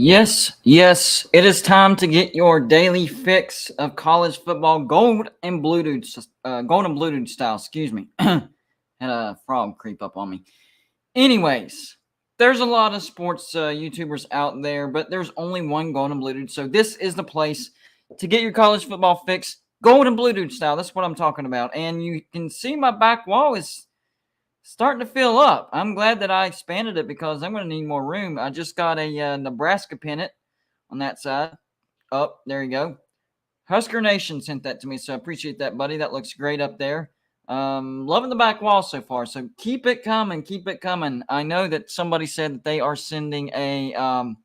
Yes, yes, it is time to get your daily fix of college football, gold and blue dude style. Excuse me, had a frog creep up on me. Anyways, there's a lot of sports YouTubers out there, but there's only one gold and blue dude. So this is the place to get your college football fix, gold and blue dude style. That's what I'm talking about. And you can see my back wall is starting to fill up. I'm glad that I expanded it because I'm going to need more room. I just got a Nebraska pennant on that side. Up there you go. Husker Nation sent that to me, so I appreciate that, buddy. That looks great up there. Loving the back wall so far. So keep it coming, keep it coming. I know that somebody said that they are sending they're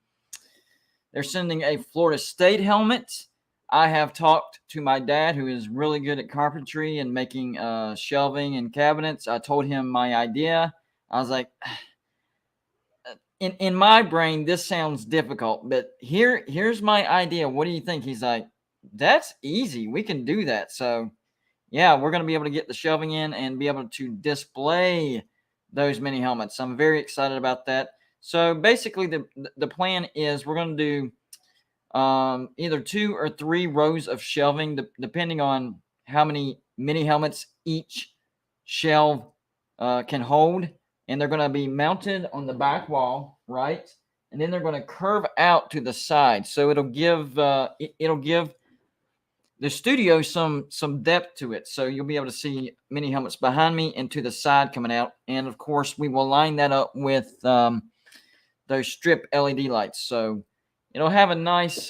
sending a Florida State helmet. I have talked to my dad, who is really good at carpentry and making shelving and cabinets. I told him my idea. I was like, in my brain, this sounds difficult, but here's my idea. What do you think? He's like, that's easy. We can do that. So yeah, we're going to be able to get the shelving in and be able to display those mini helmets. I'm very excited about that. So basically, the plan is we're going to do either 2 or 3 rows of shelving, depending on how many mini helmets each shelf can hold. And they're going to be mounted on the back wall, right? And then they're going to curve out to the side, so it'll give the studio some depth to it. So you'll be able to see mini helmets behind me and to the side coming out. And of course, we will line that up with those strip LED lights. So it'll have a nice,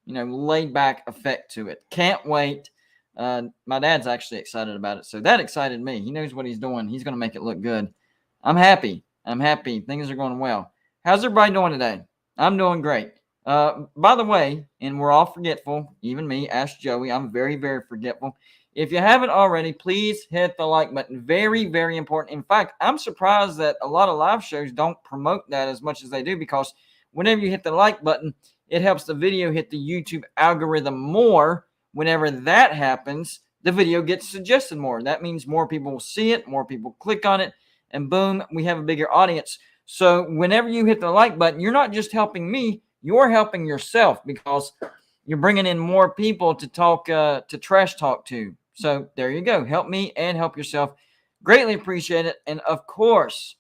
laid back effect to it. Can't wait. My dad's actually excited about it. So that excited me. He knows what he's doing. He's going to make it look good. I'm happy. I'm happy. Things are going well. How's everybody doing today? I'm doing great. By the way, and we're all forgetful, even me, ask Joey. I'm very, very forgetful. If you haven't already, please hit the like button. Very, very important. In fact, I'm surprised that a lot of live shows don't promote that as much as they do, because whenever you hit the like button, it helps the video hit the YouTube algorithm more. Whenever that happens, the video gets suggested more. That means more people will see it, more people click on it, and boom, we have a bigger audience. So whenever you hit the like button, you're not just helping me, you're helping yourself, because you're bringing in more people to talk, to trash talk to. So there you go. Help me and help yourself. Greatly appreciate it. And of course,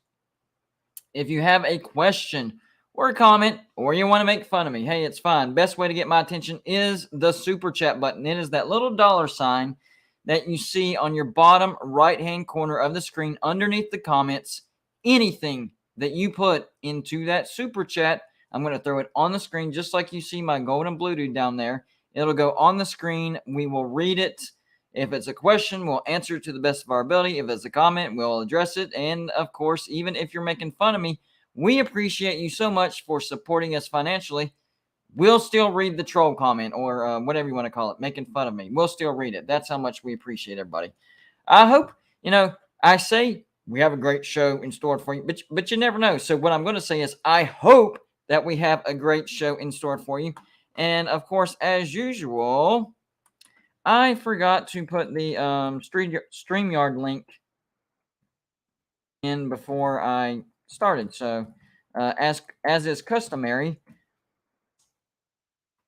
if you have a question or a comment, or you want to make fun of me, hey, it's fine. Best way to get my attention is the super chat button. It is that little dollar sign that you see on your bottom right-hand corner of the screen underneath the comments. Anything that you put into that super chat, I'm going to throw it on the screen, just like you see my gold and blue dude down there. It'll go on the screen. We will read it. If it's a question, we'll answer it to the best of our ability. If it's a comment, we'll address it. And of course, even if you're making fun of me, we appreciate you so much for supporting us financially. We'll still read the troll comment, or whatever you want to call it, making fun of me. We'll still read it. That's how much we appreciate everybody. I hope, I say we have a great show in store for you, but you never know. So what I'm going to say is I hope that we have a great show in store for you. And of course, as usual, I forgot to put the StreamYard link in before I started. So as is customary,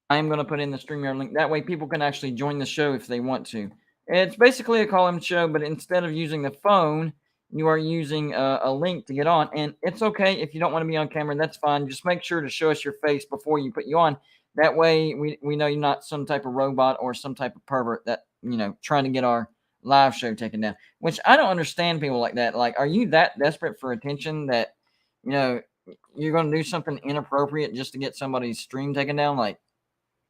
I'm going to put in the StreamYard link. That way people can actually join the show if they want to. It's basically a call-in show, but instead of using the phone, you are using a link to get on. And it's okay if you don't want to be on camera. That's fine. Just make sure to show us your face before you put you on. That way we know you're not some type of robot or some type of pervert that, trying to get our live show taken down. Which I don't understand people like that. Like, are you that desperate for attention that, you're going to do something inappropriate just to get somebody's stream taken down? Like,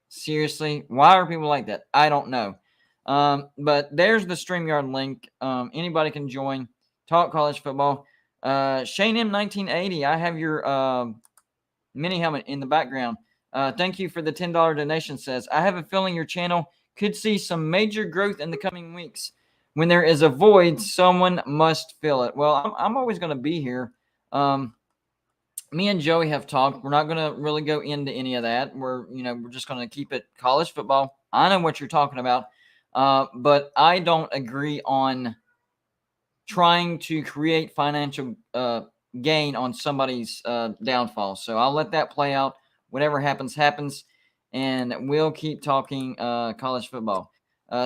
seriously, why are people like that? I don't know. But there's the StreamYard link. Anybody can join. Talk college football. Shane M 1980. I have your mini helmet in the background. Thank you for the $10 donation. Says, I have a feeling your channel could see some major growth in the coming weeks. When there is a void, someone must fill it. Well, I'm always going to be here. Me and Joey have talked. We're not going to really go into any of that. We're just going to keep it college football. I know what you're talking about, but I don't agree on trying to create financial gain on somebody's downfall. So I'll let that play out. whatever happens, happens. And we'll keep talking college football.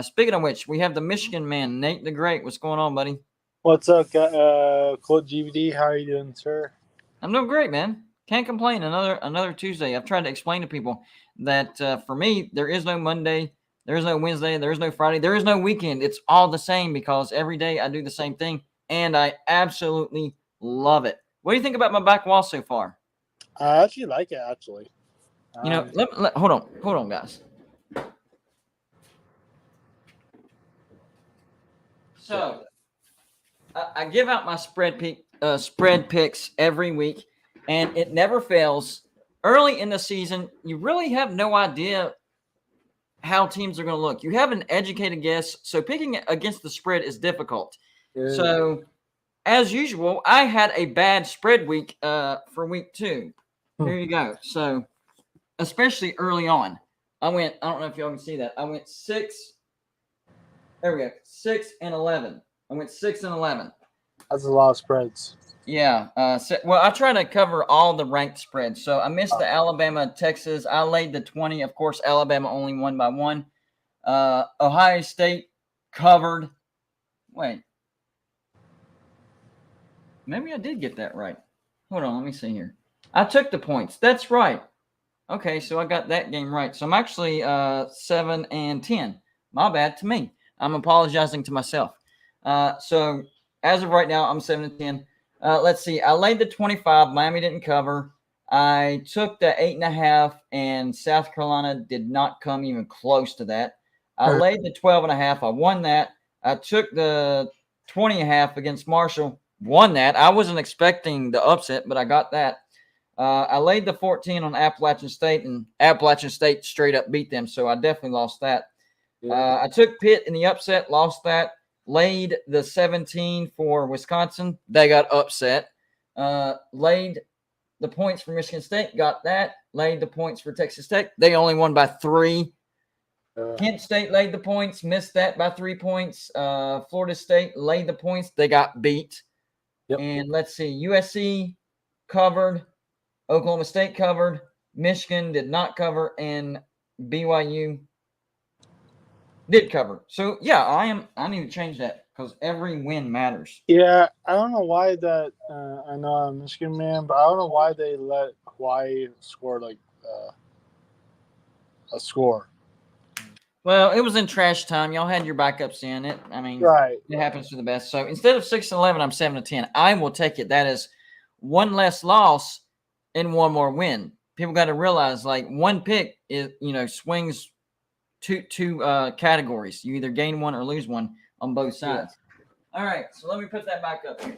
Speaking of which, we have the Michigan man, Nate the Great. What's going on, buddy? What's up, Coach GVD? How are you doing, sir? I'm doing great, man. Can't complain. Another Tuesday. I've tried to explain to people that for me, there is no Monday, there is no Wednesday, there is no Friday, there is no weekend. It's all the same because every day I do the same thing, and I absolutely love it. What do you think about my back wall so far? I actually like it, actually. Hold on, guys. So, I give out my spread picks every week, and it never fails. Early in the season, you really have no idea how teams are going to look. You have an educated guess, so picking against the spread is difficult. Yeah. So, as usual, I had a bad spread week for week 2. Here you go. So, especially early on, I don't know if y'all can see that. I went 6. There we go. 6 and 11. I went 6 and 11. That's a lot of spreads. Yeah. I try to cover all the ranked spreads. So I missed the Alabama, Texas. I laid the 20. Of course, Alabama only won by 1. Ohio State covered. Wait. Maybe I did get that right. Hold on. Let me see here. I took the points. That's right. Okay, so I got that game right. So I'm actually 7 and 10. My bad to me. I'm apologizing to myself. So as of right now, I'm 7 and 10. Let's see. I laid the 25. Miami didn't cover. I took the 8.5, and South Carolina did not come even close to that. I laid the 12.5. I won that. I took the 20.5 against Marshall. Won that. I wasn't expecting the upset, but I got that. I laid the 14 on Appalachian State, and Appalachian State straight up beat them, so I definitely lost that. Yeah. I took Pitt in the upset, lost that. Laid the 17 for Wisconsin. They got upset. Laid the points for Michigan State. Got that. Laid the points for Texas Tech. They only won by 3. Kent State laid the points. Missed that by 3 points. Florida State laid the points. They got beat. Yep. And let's see. USC covered. Oklahoma State covered. Michigan did not cover. And BYU did cover. So, yeah, I need to change that because every win matters. Yeah, I don't know why that I know I'm a Michigan man, but I don't know why they let Hawaii score like a score. Well, it was in trash time. Y'all had your backups in it. I mean, right. It happens to the best. So, instead of 6 and 11, I'm 7 and 10. I will take it. That is one less loss and one more win. People got to realize, like, one pick is, swings two categories. You either gain one or lose one on both sides. Yeah. All right, so let me put that back up here.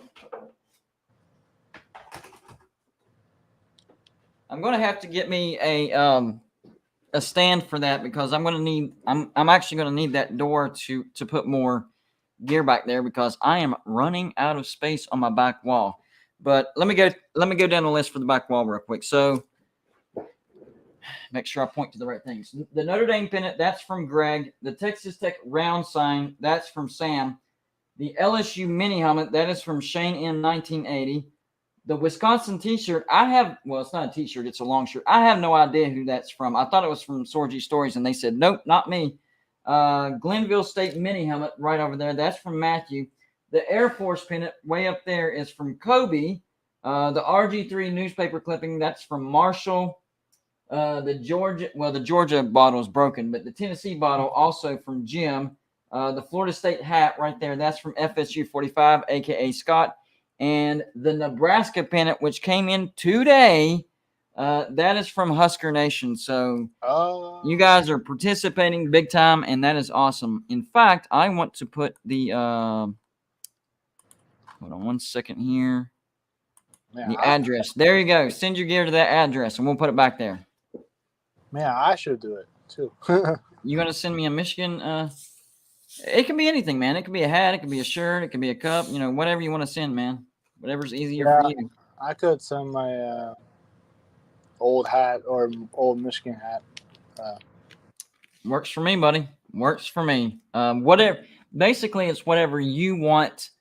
I'm going to have to get me a stand for that because I'm actually going to need that door to put more gear back there because I am running out of space on my back wall. But let me go down the list for the back wall real quick. So make sure I point to the right things. The Notre Dame pennant, that's from Greg. The Texas Tech round sign, that's from Sam. The LSU mini helmet, that is from Shane M. 1980. The Wisconsin t-shirt, it's not a t-shirt, it's a long shirt. I have no idea who that's from. I thought it was from Sorgy Stories, and they said, nope, not me. Glenville State mini helmet right over there, that's from Matthew. The Air Force pennant way up there is from Kobe. The RG3 newspaper clipping, that's from Marshall. The Georgia bottle is broken, but the Tennessee bottle also from Jim. The Florida State hat right there, that's from FSU 45, a.k.a. Scott. And the Nebraska pennant, which came in today, that is from Husker Nation. So you guys are participating big time, and that is awesome. In fact, I want to put the hold on one second here. The address. There you go. Send your gear to that address, and we'll put it back there. Man, I should do it, too. You going to send me a Michigan? It can be anything, man. It can be a hat. It can be a shirt. It can be a cup. Whatever you want to send, man. Whatever's easier for you. I could send my old hat or old Michigan hat. Works for me, buddy. Works for me. Whatever. Basically, it's whatever you want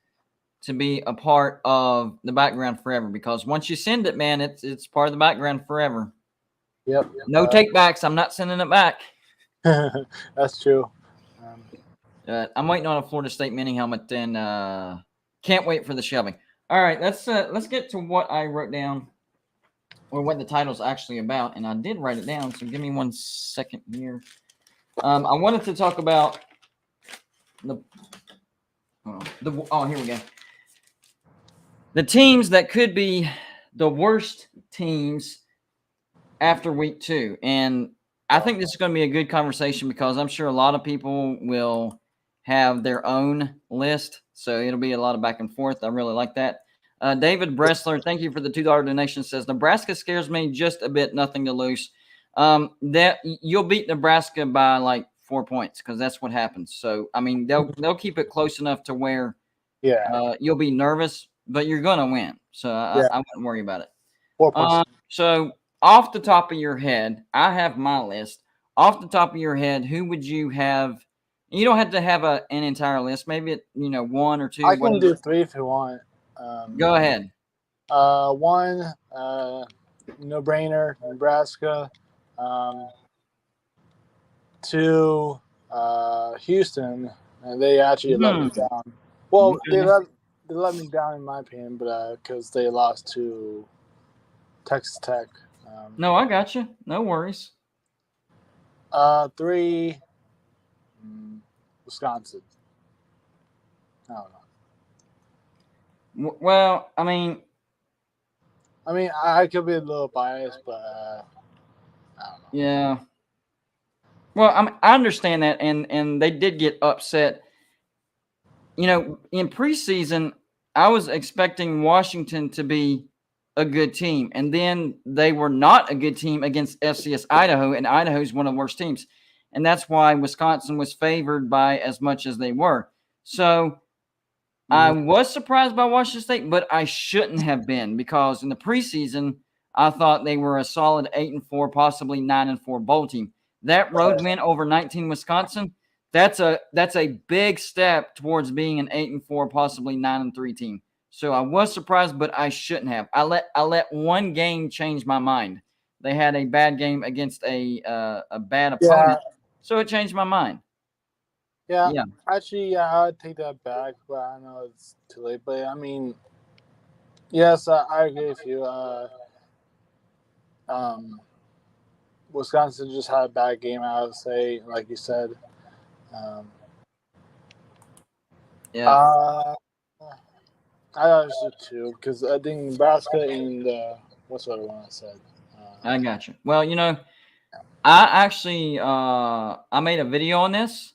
to be a part of the background forever. Because once you send it, man, it's part of the background forever. Yep. No take backs. I'm not sending it back. That's true. I'm waiting on a Florida State mini helmet, and can't wait for the shelving. All right, let's get to what I wrote down, or what the title's actually about, and I did write it down. So give me 1 second here. I wanted to talk about here we go. The teams that could be the worst teams after week 2, and I think this is going to be a good conversation because I'm sure a lot of people will have their own list, so it'll be a lot of back and forth. I really like that. David Bressler, thank you for the $2 donation, says Nebraska scares me just a bit. Nothing to lose. That you'll beat Nebraska by like 4 points because that's what happens. So I mean they'll keep it close enough to where you'll be nervous, but you're gonna win. So I wouldn't worry about it. 4 points. So off the top of your head, I have my list. Off the top of your head, who would you have? You don't have to have an entire list. Maybe 1 or 2. I can do 3 if you want. Go ahead. 1, no brainer, Nebraska. 2, Houston, and they actually let me down. Well, Okay. they let me down in my opinion, but because they lost to Texas Tech. No, I got you. No worries. 3, Wisconsin. I don't know. Well, I mean, I could be a little biased, but I don't know. yeah. Well, I understand that, and they did get upset. In preseason, I was expecting Washington to be a good team, and then they were not a good team against FCS Idaho, and Idaho is one of the worst teams, and that's why Wisconsin was favored by as much as they were. So I was surprised by Washington State, but I shouldn't have been because in the preseason, I thought they were a solid 8-4, possibly 9-4 bowl team. That road win over 19 Wisconsin, that's a big step towards being an 8-4, possibly 9-3 team. So I was surprised, but I shouldn't have. I let one game change my mind. They had a bad game against a bad opponent, so it changed my mind. Yeah. Actually, I'd take that back, but I know it's too late. But I mean, yes, I agree with you. Wisconsin just had a bad game, I would say, like you said. I thought it was 2 because I think Nebraska and what's the other one I said? I got you. Well, I actually I made a video on this,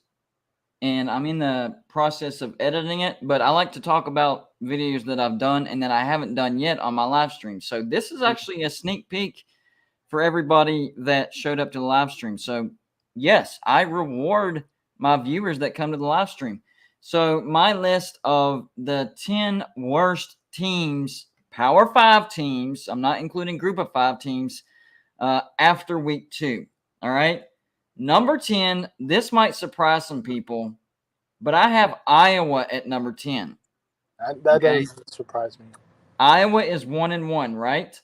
and I'm in the process of editing it, but I like to talk about videos that I've done and that I haven't done yet on my live stream. So this is actually a sneak peek for everybody that showed up to the live stream. So yes, I reward my viewers that come to the live stream. So my list of the 10 worst teams, Power 5 teams, I'm not including Group of 5 teams, after week 2. All right. Number 10, this might surprise some people, but I have Iowa at number 10. That doesn't surprise me. Iowa is 1-1, right?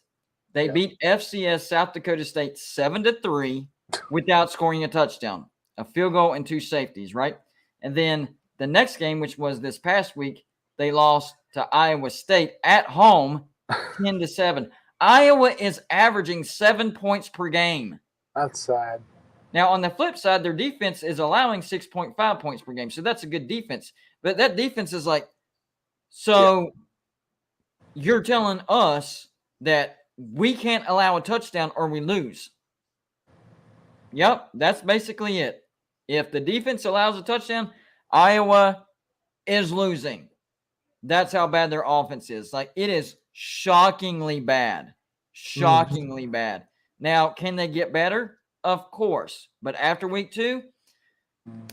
They beat FCS South Dakota State 7-3 without scoring a touchdown, a field goal and 2 safeties, right? And then the next game, which was this past week, they lost to Iowa State at home 10-7. Iowa is averaging 7 points per game. That's sad. Now, on the flip side, their defense is allowing 6.5 points per game. So that's a good defense. But that defense is like, you're telling us that we can't allow a touchdown or we lose. Yep, that's basically it. If the defense allows a touchdown, Iowa is losing. That's how bad their offense is. Like, it is shockingly bad. Shockingly bad. Now, can they get better? Of course. But after week 2,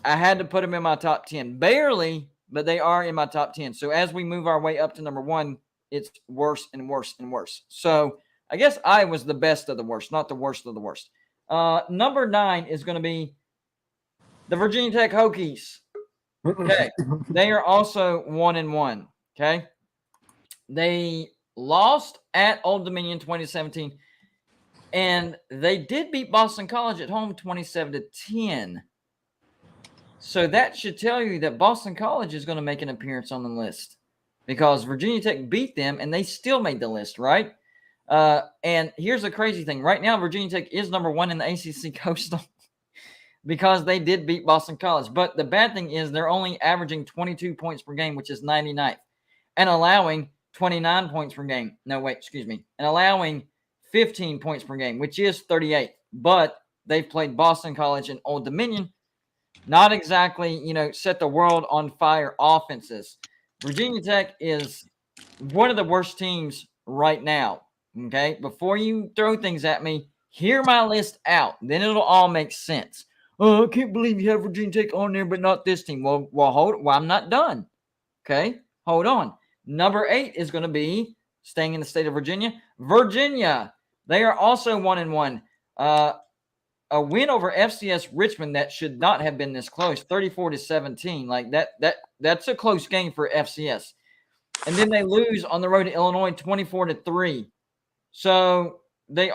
I had to put them in my top 10. Barely, but they are in my top 10. So as we move our way up to number 1, it's worse and worse and worse. So I guess Iowa's the best of the worst, not the worst of the worst. Number 9 is going to be the Virginia Tech Hokies. Okay. They are also 1-1. Okay. They lost at Old Dominion 2017. And they did beat Boston College at home 27-10. So that should tell you that Boston College is going to make an appearance on the list because Virginia Tech beat them and they still made the list, right? And here's the crazy thing. Right now, Virginia Tech is number 1 in the ACC Coastal because they did beat Boston College. But the bad thing is they're only averaging 22 points per game, which is 99th, and allowing 29 points per game. No, wait, excuse me. And allowing 15 points per game, which is 38th. But they've played Boston College and Old Dominion. Not exactly, set the world on fire offenses. Virginia Tech is one of the worst teams right now. Okay, before you throw things at me, hear my list out. Then it'll all make sense. Oh, I can't believe you have Virginia Tech on there, but not this team. Well, I'm not done. Okay, hold on. Number 8 is going to be staying in the state of Virginia. Virginia, they are also 1-1. A win over FCS Richmond that should not have been this close, 34-17. Like that's a close game for FCS. And then they lose on the road to Illinois 24-3. So the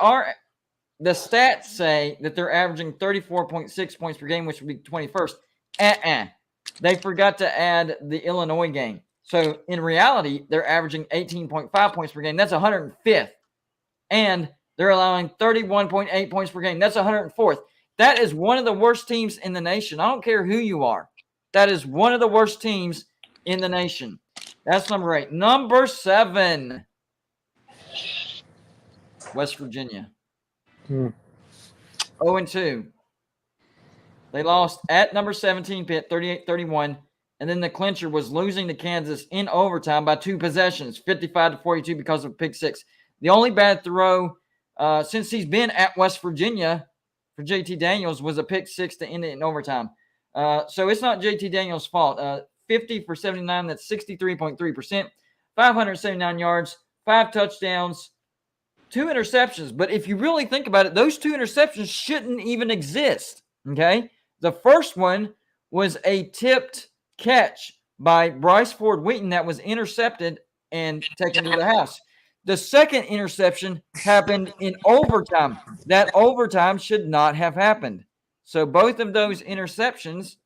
stats say that they're averaging 34.6 points per game, which would be 21st. They forgot to add the Illinois game. So in reality, they're averaging 18.5 points per game. That's 105th. And they're allowing 31.8 points per game. That's 104th. That is one of the worst teams in the nation. I don't care who you are. That is one of the worst teams in the nation. That's number 8. Number 7, West Virginia. 0-2. They lost at number 17 Pitt, 38-31. And then the clincher was losing to Kansas in overtime by 2 possessions, 55-42 because of pick 6. The only bad throw since he's been at West Virginia for JT Daniels was a pick 6 to end it in overtime. So it's not JT Daniels' fault. 50 for 79, that's 63.3%. 579 yards, 5 touchdowns, 2 interceptions. But if you really think about it, those 2 interceptions shouldn't even exist, okay? The first one was a tipped catch by Bryce Ford Wheaton that was intercepted and taken to the house. The second interception happened in overtime. That overtime should not have happened. So both of those interceptions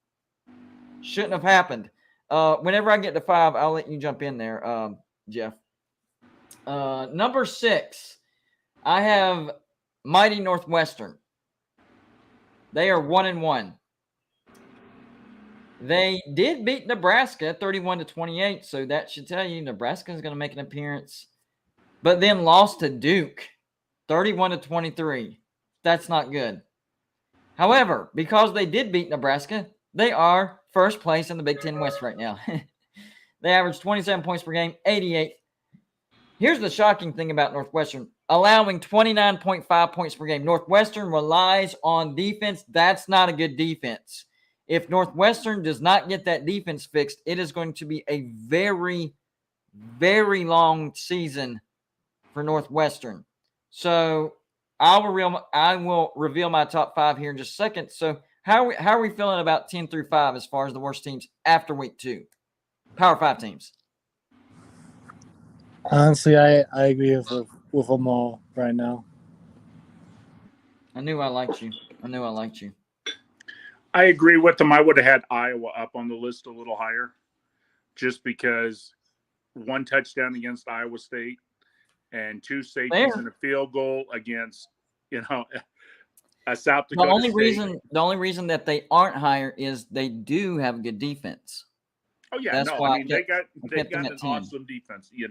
shouldn't have happened. Whenever I get to 5, I'll let you jump in there, Jeff. Number 6, I have Mighty Northwestern. They are 1-1. They did beat Nebraska 31-28, so that should tell you Nebraska is going to make an appearance. But then lost to Duke, 31-23. That's not good. However, because they did beat Nebraska, they are first place in the Big Ten West right now. They average 27 points per game, 88. Here's the shocking thing about Northwestern, allowing 29.5 points per game. Northwestern relies on defense. That's not a good defense. If Northwestern does not get that defense fixed, it is going to be a very, very long season for Northwestern. So I will reveal my top 5 here in just a second. So how are we feeling about 10 through 5 as far as the worst teams after week 2? Power 5 teams. Honestly, I agree with them all right now. I knew I liked you. I agree with them. I would have had Iowa up on the list a little higher just because 1 touchdown against Iowa State and 2 safeties and a field goal against, a South Dakota The only reason that they aren't higher is they do have a good defense. Oh yeah, That's why they got an awesome defense. You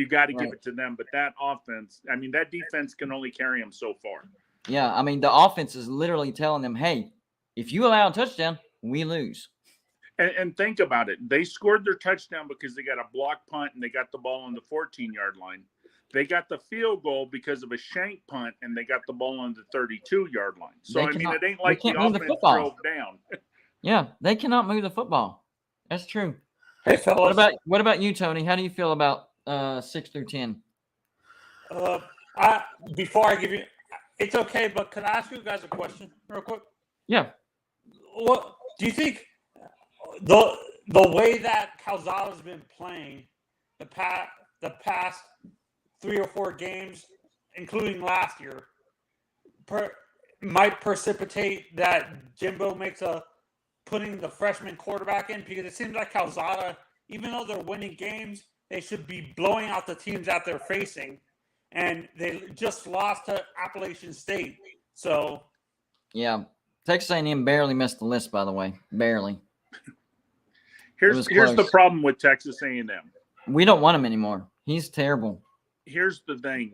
got to give it to them, but that offense, that defense can only carry them so far. Yeah, the offense is literally telling them, hey, if you allow a touchdown, we lose. And think about it. They scored their touchdown because they got a block punt and they got the ball on the 14-yard line. They got the field goal because of a shank punt and they got the ball on the 32-yard line. So, it ain't like the offense drove down. Yeah, they cannot move the football. That's true. Hey, fellas. What about you, Tony? How do you feel about 6 through 10? Before I give you – it's okay, but can I ask you guys a question real quick? Yeah. What do you think the way that Calzada's been playing the past 3 or 4 games, including last year, might precipitate that Jimbo makes putting the freshman quarterback in, because it seems like Calzada, even though they're winning games, they should be blowing out the teams that they're facing, and they just lost to Appalachian State. So, yeah, Texas A&M barely missed the list. By the way, barely. Here's the problem with Texas A&M. We don't want him anymore. He's terrible. Here's the thing,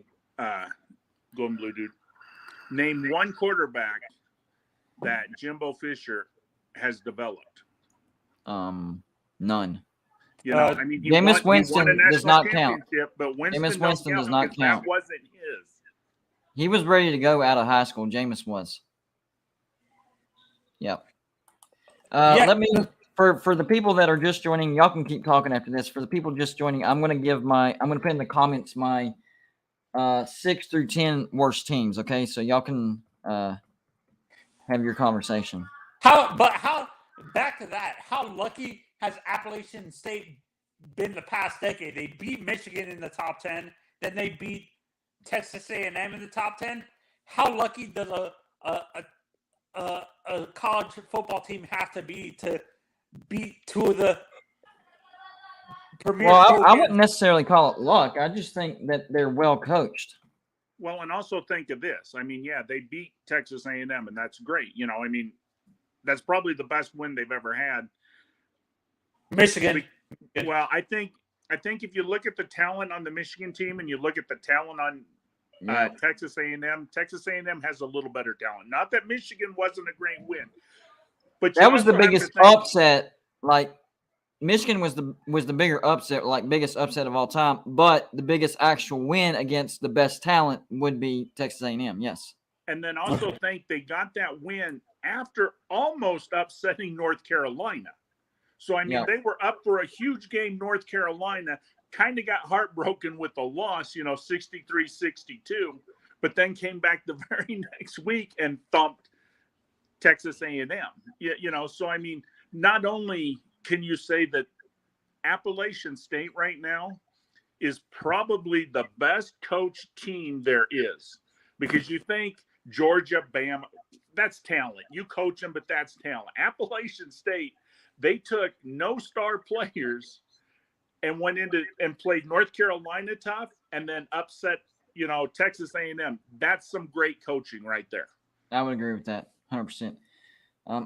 Golden Blue Dude. Name one quarterback that Jimbo Fisher has developed. None. You know, I mean, Jameis Winston does not count. But Jameis Winston does not count. That wasn't his. He was ready to go out of high school. Jameis was. Yep. Let me for the people that are just joining. Y'all can keep talking after this. For the people just joining, I'm going to put in the comments my 6 through 10 worst teams. Okay, so y'all can have your conversation. Back to that? How lucky has Appalachian State been the past decade? They beat Michigan in the top 10, then they beat Texas A&M in the top 10. How lucky does a college football team have to be to beat two of the premier? Well, I wouldn't necessarily call it luck. I just think that they're well coached. Well, and also think of this. I mean, yeah, they beat Texas A&M, and that's great. You know, I mean, that's probably the best win they've ever had. Michigan. Well, I think if you look at the talent on the Michigan team and you look at the talent on Texas A&M, Texas A&M has a little better talent. Not that Michigan wasn't a great win, but that was the biggest upset. Like Michigan was the bigger upset, like biggest upset of all time. But the biggest actual win against the best talent would be Texas A&M. Yes. And then also think they got that win after almost upsetting North Carolina. So, I mean, they were up for a huge game. North Carolina kind of got heartbroken with the loss, 63-62, but then came back the very next week and thumped Texas A&M. So, I mean, not only can you say that Appalachian State right now is probably the best coached team there is, because you think Georgia, Bama, that's talent. You coach them, but that's talent. Appalachian State, they took no star players and went into and played North Carolina tough and then upset, Texas A&M. That's some great coaching right there. I would agree with that 100%.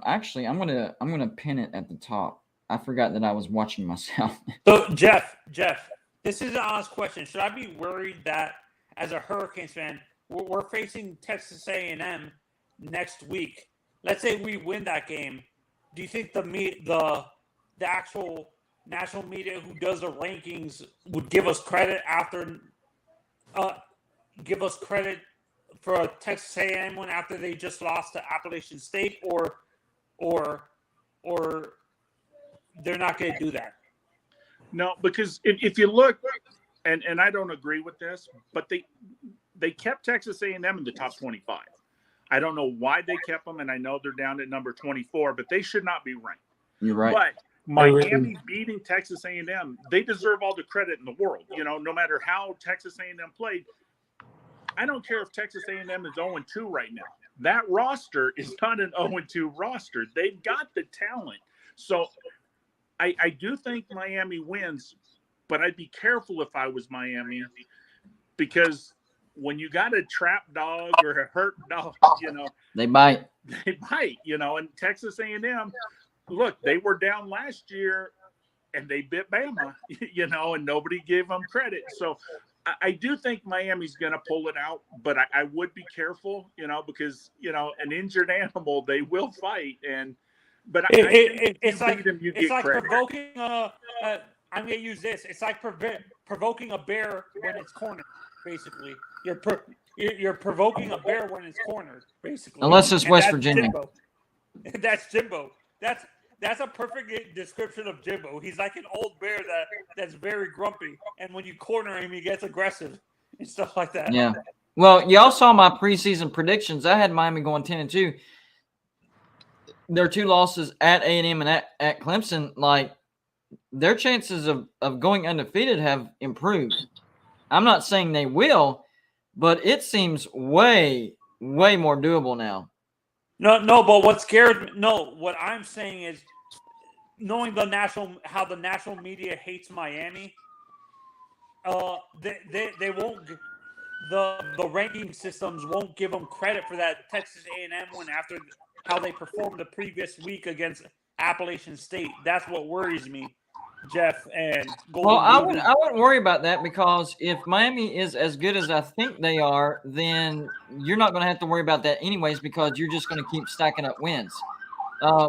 Actually, I'm gonna pin it at the top. I forgot that I was watching myself. So, Jeff, this is an honest question. Should I be worried that as a Hurricanes fan, we're facing Texas A&M next week? Let's say we win that game. Do you think the actual national media who does the rankings would give us credit for a Texas A&M win after they just lost to Appalachian State, or they're not going to do that? No, because if you look, and I don't agree with this, but they kept Texas A&M in the top 25. I don't know why they kept them, and I know they're down at number 24, but they should not be ranked. You're right. But Miami beating Texas A&M, they deserve all the credit in the world. No matter how Texas A&M played, I don't care if Texas A&M is 0-2 right now. That roster is not an 0-2 roster. They've got the talent. So I do think Miami wins, but I'd be careful if I was Miami, because when you got a trap dog or a hurt dog, they bite. And Texas A&M, look, they were down last year and they bit Bama, and nobody gave them credit. So I do think Miami's going to pull it out, but I would be careful, because, an injured animal, they will fight. But it's like provoking I'm going to use this. It's like provoking a bear when it's cornered, basically. You're provoking a bear when it's cornered, basically. Unless it's West Virginia. Jimbo. That's Jimbo. That's a perfect description of Jimbo. He's like an old bear that's very grumpy, and when you corner him, he gets aggressive and stuff like that. Yeah. Well, y'all saw my preseason predictions. I had Miami going 10-2. Their 2 losses at A&M and at Clemson, like, their chances of going undefeated have improved. I'm not saying they will, but it seems way way more doable now. No, but what scared me? No, what I'm saying is knowing how the national media hates Miami. They won't. The ranking systems won't give them credit for that Texas A&M win after how they performed the previous week against Appalachian State. That's what worries me, Jeff and Golden. Well, I wouldn't worry about that, because if Miami is as good as I think they are, then you're not going to have to worry about that anyways, because you're just going to keep stacking up wins.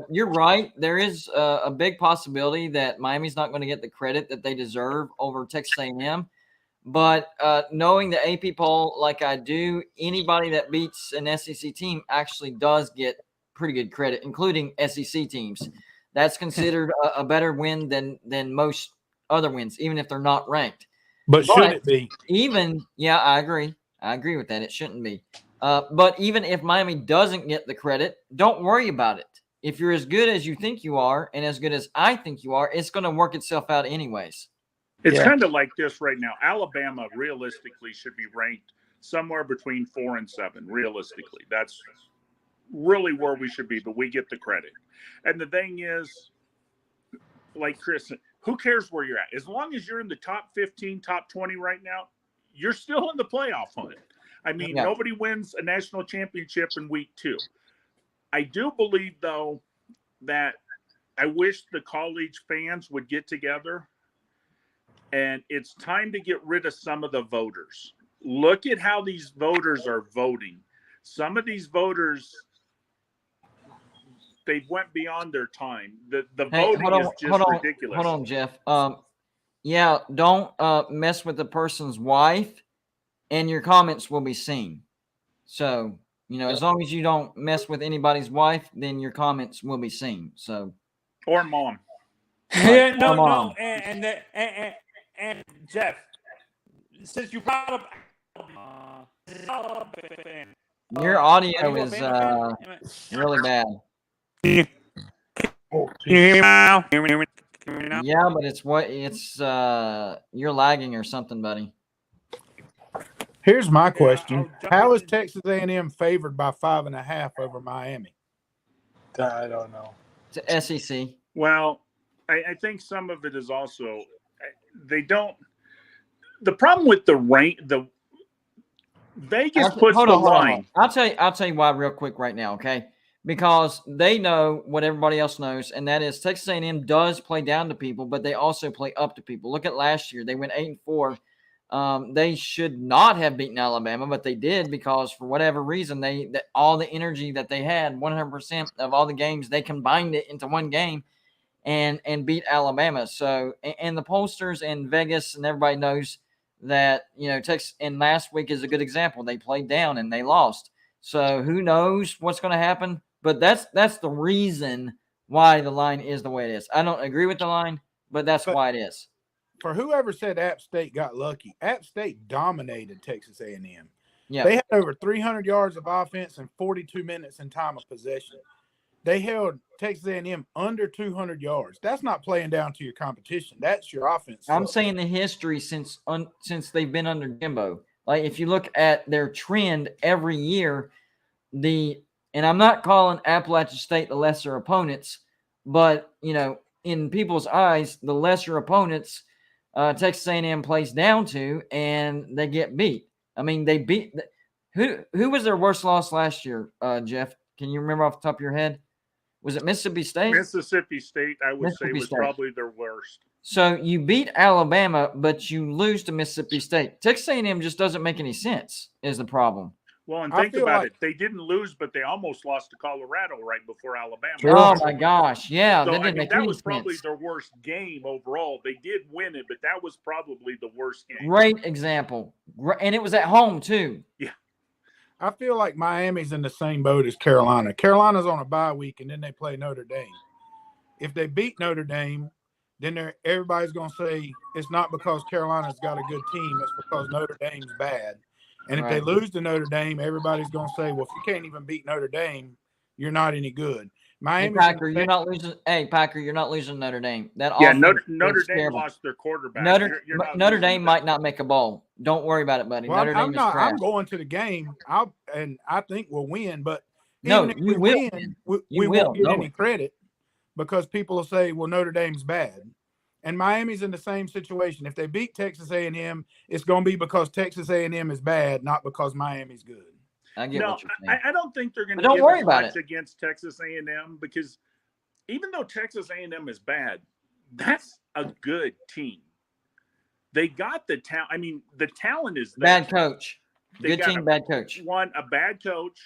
You're right. There is a big possibility that Miami's not going to get the credit that they deserve over Texas A&M. But knowing the AP poll like I do, anybody that beats an SEC team actually does get pretty good credit, including SEC teams. That's considered a better win than most other wins, even if they're not ranked. But should it be? Yeah, I agree. I agree with that. It shouldn't be. But even if Miami doesn't get the credit, don't worry about it. If you're as good as you think you are and as good as I think you are, it's going to work itself out anyways. It's kind of like this right now. Alabama realistically should be ranked somewhere between 4 and 7. Realistically, that's really where we should be, but we get the credit. And the thing is, like Chris, who cares where you're at? As long as you're in the top 15, top 20 right now, you're still in the playoff hunt. I mean, nobody wins a national championship in week 2. I do believe, though, that I wish the college fans would get together. And it's time to get rid of some of the voters. Look at how these voters are voting. Some of these voters, they went beyond their time. The voting is just ridiculous. Hold on, Jeff. Don't mess with the person's wife, and your comments will be seen. So, as long as you don't mess with anybody's wife, then your comments will be seen. So, or mom. Yeah, no, and Jeff, since you brought up, your audio is really bad. Can you hear me now? Yeah, but it's you're lagging or something, buddy. Here's my question: how is Texas A&M favored by 5.5 over Miami? I don't know. It's SEC. Well, I think some of it is also they don't. The problem with the Vegas puts the line. I'll tell you why real quick right now, okay? Because they know what everybody else knows, and that is Texas A&M does play down to people, but they also play up to people. Look at last year; they went 8-4. They should not have beaten Alabama, but they did because for whatever reason, all the energy that they had, 100% of all the games, they combined it into one game and beat Alabama. So, and the pollsters and Vegas and everybody knows that, Texas, and last week is a good example. They played down and they lost. So who knows what's going to happen? But that's the reason why the line is the way it is. I don't agree with the line, but that's why it is. For whoever said App State got lucky, App State dominated Texas A&M. Yeah, they had over 300 yards of offense and 42 minutes in time of possession. They held Texas A&M under 200 yards. That's not playing down to your competition. That's your offense. I'm saying the history since they've been under Jimbo. Like if you look at their trend every year, and I'm not calling Appalachian State the lesser opponents, but in people's eyes, the lesser opponents Texas A&M plays down to, and they get beat. I mean, they beat who was their worst loss last year, Jeff? Can you remember off the top of your head? Was it Mississippi State? Mississippi State, I would say, was probably their worst. So you beat Alabama, but you lose to Mississippi State. Texas A&M just doesn't make any sense is the problem. Well, and think about it. They didn't lose, but they almost lost to Colorado right before Alabama. Oh, my gosh. Yeah. So, that was probably their worst game overall. They did win it, but that was probably the worst game. Great example. And it was at home, too. Yeah. I feel like Miami's in the same boat as Carolina. Carolina's on a bye week, and then they play Notre Dame. If they beat Notre Dame, then everybody's going to say it's not because Carolina's got a good team. It's because Notre Dame's bad. And if they lose to Notre Dame, everybody's going to say, well, if you can't even beat Notre Dame, you're not any good. Miami. Hey, Packer, you're not losing. Hey, Packer, you're not losing Notre Dame. That Notre Dame lost their quarterback. Notre Dame might not make a bowl. Don't worry about it, buddy. Well, Notre Dame is trash. I'm going to the game. I think we'll win, but No, even if you we will. win, we won't get any credit because people will say, "Well, Notre Dame's bad," and Miami's in the same situation. If they beat Texas A&M, it's going to be because Texas A&M is bad, not because Miami's good. I get what you're saying. I don't think they're going to don't give worry as about much it. against Texas A&M because even though Texas A&M is bad, that's a good team. They got the talent. I mean, the talent is there. Bad coach. Good team, bad coach. A bad coach.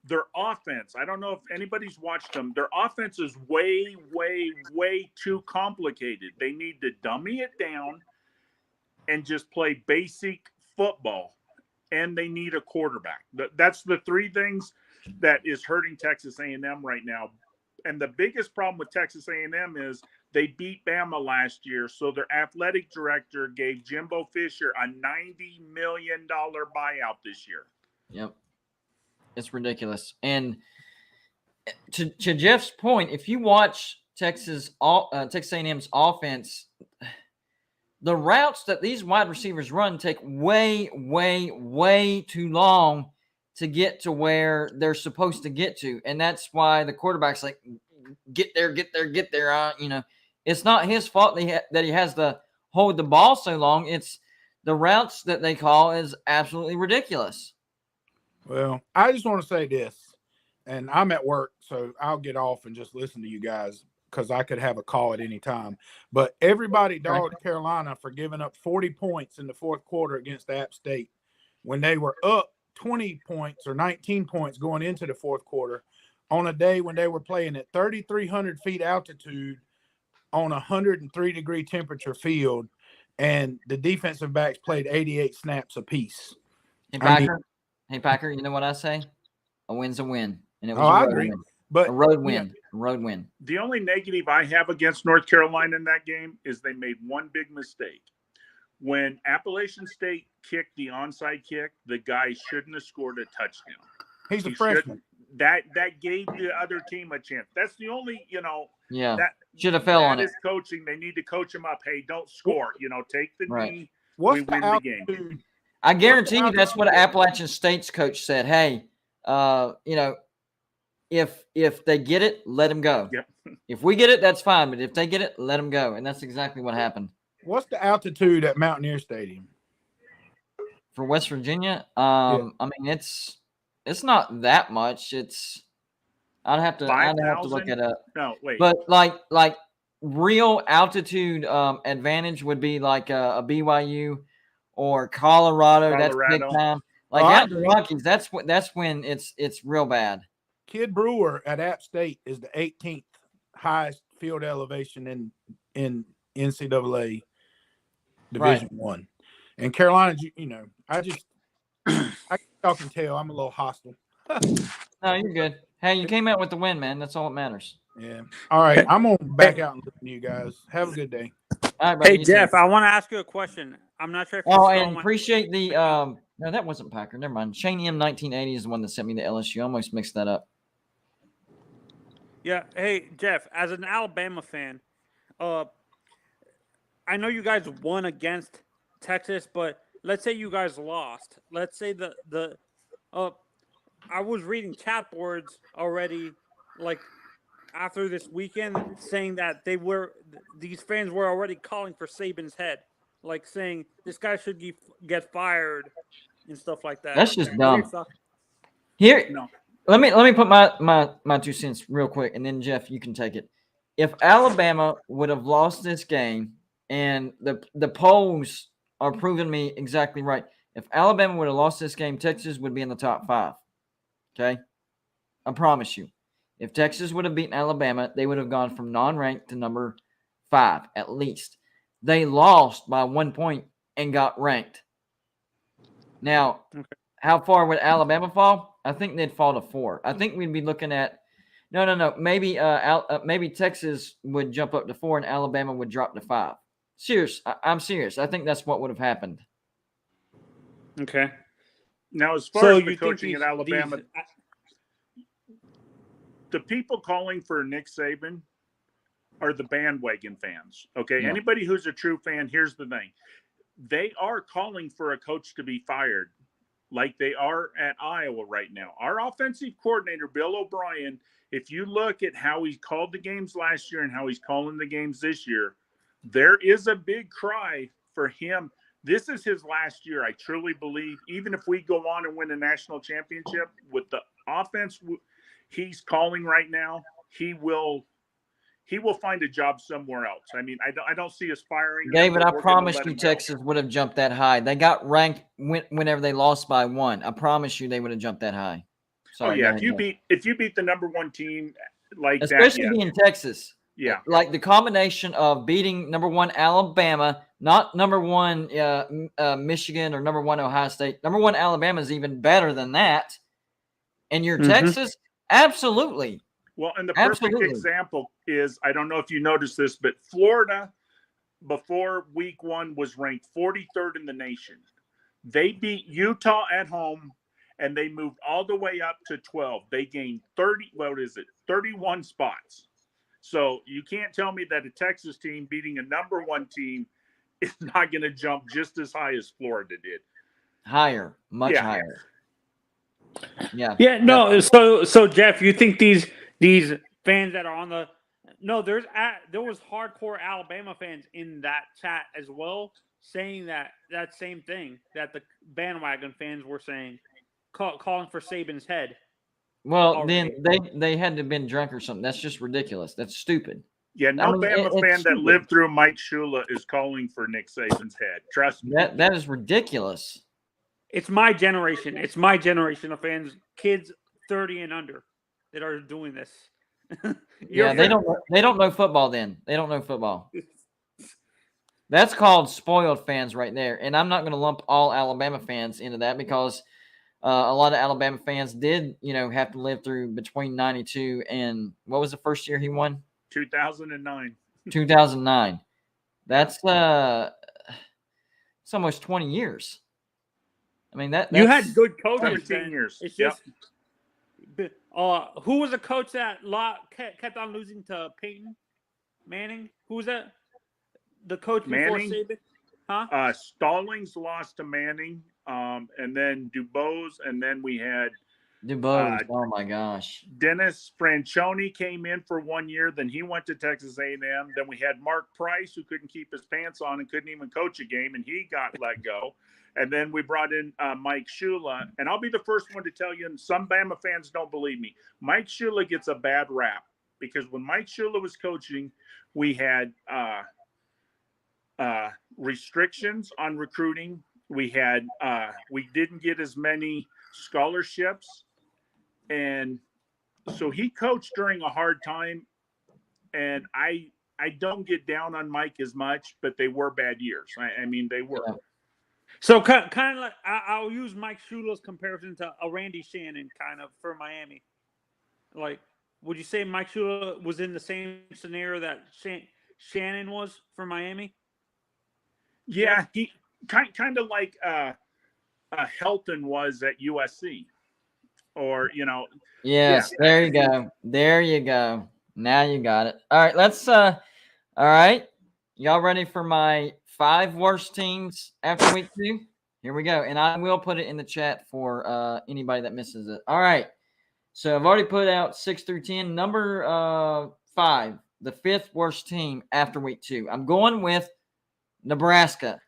Their offense, I don't know if anybody's watched them. Their offense is way, way, way too complicated. They need to dummy it down and just play basic football. And they need a quarterback. That's the three things that is hurting Texas A&M right now. And the biggest problem with Texas A&M is they beat Bama last year, so their athletic director gave Jimbo Fisher a $90 million buyout this year. Yep. It's ridiculous. And to Jeff's point, if you watch Texas A&M's offense, the routes that these wide receivers run take way, way, way too long to get to where they're supposed to get to. And that's why the quarterback's like, get there. It's not his fault that he has to hold the ball so long. It's the routes that they call is absolutely ridiculous. Well, I just want to say this, and I'm at work, so I'll get off and just listen to you guys because I could have a call at any time. But everybody dogged Carolina for giving up 40 points in the fourth quarter against App State when they were up 20 points or 19 points going into the fourth quarter on a day when they were playing at 3,300 feet altitude on a 103-degree temperature field, and the defensive backs played 88 snaps apiece. Hey, Packer, you know what I say? A win's a win. And it was I agree. Win. But a road win. Yeah. A road win. The only negative I have against North Carolina in that game is they made one big mistake. When Appalachian State kicked the onside kick, the guy shouldn't have scored a touchdown. He's a freshman. That gave the other team a chance. That's the only, Yeah. That should have fell on it. That is coaching. They need to coach him up. Hey, don't score. Take the knee. We win the game. I guarantee you that's what Appalachian State's coach said. Hey, if they get it, let them go. Yep. If we get it, that's fine. But if they get it, let them go. And that's exactly what happened. What's the altitude at Mountaineer Stadium? For West Virginia? I mean, it's not that much. I'd have to look it up. No, wait. But like real altitude advantage would be like a BYU or Colorado. That's big time. Like out in the Rockies, that's when it's real bad. Kid Brewer at App State is the 18th highest field elevation in NCAA Division One, and Carolina. I y'all can tell I'm a little hostile. No, you're good. Hey, you came out with the win, man. That's all that matters. Yeah. All right, I'm gonna back out and listen to you guys. Have a good day. All right, buddy, hey, Jeff, I want to ask you a question. I'm not sure if and appreciate the no, that wasn't Packer. Never mind. Shane M 1980 is the one that sent me to LSU. I almost mixed that up. Yeah. Hey, Jeff, as an Alabama fan, I know you guys won against Texas, but let's say you guys lost. Let's say I was reading chat boards already, like after this weekend, saying that these fans were already calling for Saban's head, like saying this guy should get fired and stuff like that. That's just dumb. Here, no. Let me put my 2 cents real quick, and then Jeff, you can take it. If Alabama would have lost this game, and the polls are proving me exactly right. If Alabama would have lost this game, Texas would be in the top 5. Okay? I promise you. If Texas would have beaten Alabama, they would have gone from non-ranked to number 5, at least. They lost by 1 point and got ranked. Now, how far would Alabama fall? I think they'd fall to 4. I think we'd be looking at no. Maybe Texas would jump up to 4 and Alabama would drop to 5. I'm serious. I think that's what would have happened. Okay. Now, as far as the coaching at Alabama, the people calling for Nick Saban are the bandwagon fans. Okay. Yeah. Anybody who's a true fan, here's the thing. They are calling for a coach to be fired like they are at Iowa right now. Our offensive coordinator, Bill O'Brien, if you look at how he called the games last year and how he's calling the games this year, there is a big cry for him. This is his last year, I truly believe. Even if we go on and win a national championship with the offense he's calling right now, he will find a job somewhere else. I mean, I don't see us firing him, David, but I we're gonna promise let you him go. Texas would have jumped that high. They got ranked whenever they lost by 1. I promise you they would have jumped that high. Sorry, oh yeah, go ahead, if you beat the number 1 team like especially that, yeah. being Texas. Yeah. Like the combination of beating number 1 Alabama, not number 1 Michigan or number 1 Ohio State. Number 1 Alabama is even better than that. And you're Texas? Absolutely. Well, and the perfect example is, I don't know if you noticed this, but Florida before week 1 was ranked 43rd in the nation. They beat Utah at home and they moved all the way up to 12. They gained 31 spots. So you can't tell me that a Texas team beating a number 1 team is not going to jump just as high as Florida did. Higher, much higher. Yeah. Yeah, no. So Jeff, you think these fans that are on the there was hardcore Alabama fans in that chat as well, saying that same thing that the bandwagon fans were saying, calling for Saban's head. Well, already. then they had to have been drunk or something. That's just ridiculous. That's stupid. Yeah, no Bama fan that lived through Mike Shula is calling for Nick Saban's head. Trust me. That is ridiculous. It's my generation. It's my generation of fans, kids 30 and under, that are doing this. Yeah, they don't know football then. They don't know football. That's called spoiled fans right there. And I'm not going to lump all Alabama fans into that because a lot of Alabama fans did, have to live through between 92 and what was the first year he won? 2009. 2009. That's it's almost 20 years. I mean that's you had good coaches. 17 years. It's just who was the coach that kept on losing to Peyton Manning? Who was that? The coach before Saban? Huh? Stallings lost to Manning, and then Dubose, and then we had Dubose. Oh my gosh! Dennis Franchione came in for 1 year, then he went to Texas A&M. Then we had Mark Price, who couldn't keep his pants on and couldn't even coach a game, and he got let go. And then we brought in Mike Shula, and I'll be the first one to tell you, and some Bama fans don't believe me, Mike Shula gets a bad rap because when Mike Shula was coaching, we had restrictions on recruiting. We didn't get as many scholarships, and so he coached during a hard time. And I don't get down on Mike as much, but they were bad years. I mean, they were. Yeah. So kind of like I'll use Mike Shula's comparison to a Randy Shannon kind of for Miami. Like, would you say Mike Shula was in the same scenario that Shannon was for Miami? Yeah, he kind of like Helton was at USC, or Yes, yeah. There you go. There you go. Now you got it. All right, let's. All right, y'all ready for my 5 worst teams after week 2? Here we go, and I will put it in the chat for anybody that misses it. All right, so I've already put out 6 through 10. Number 5, the 5th worst team after week 2. I'm going with Nebraska.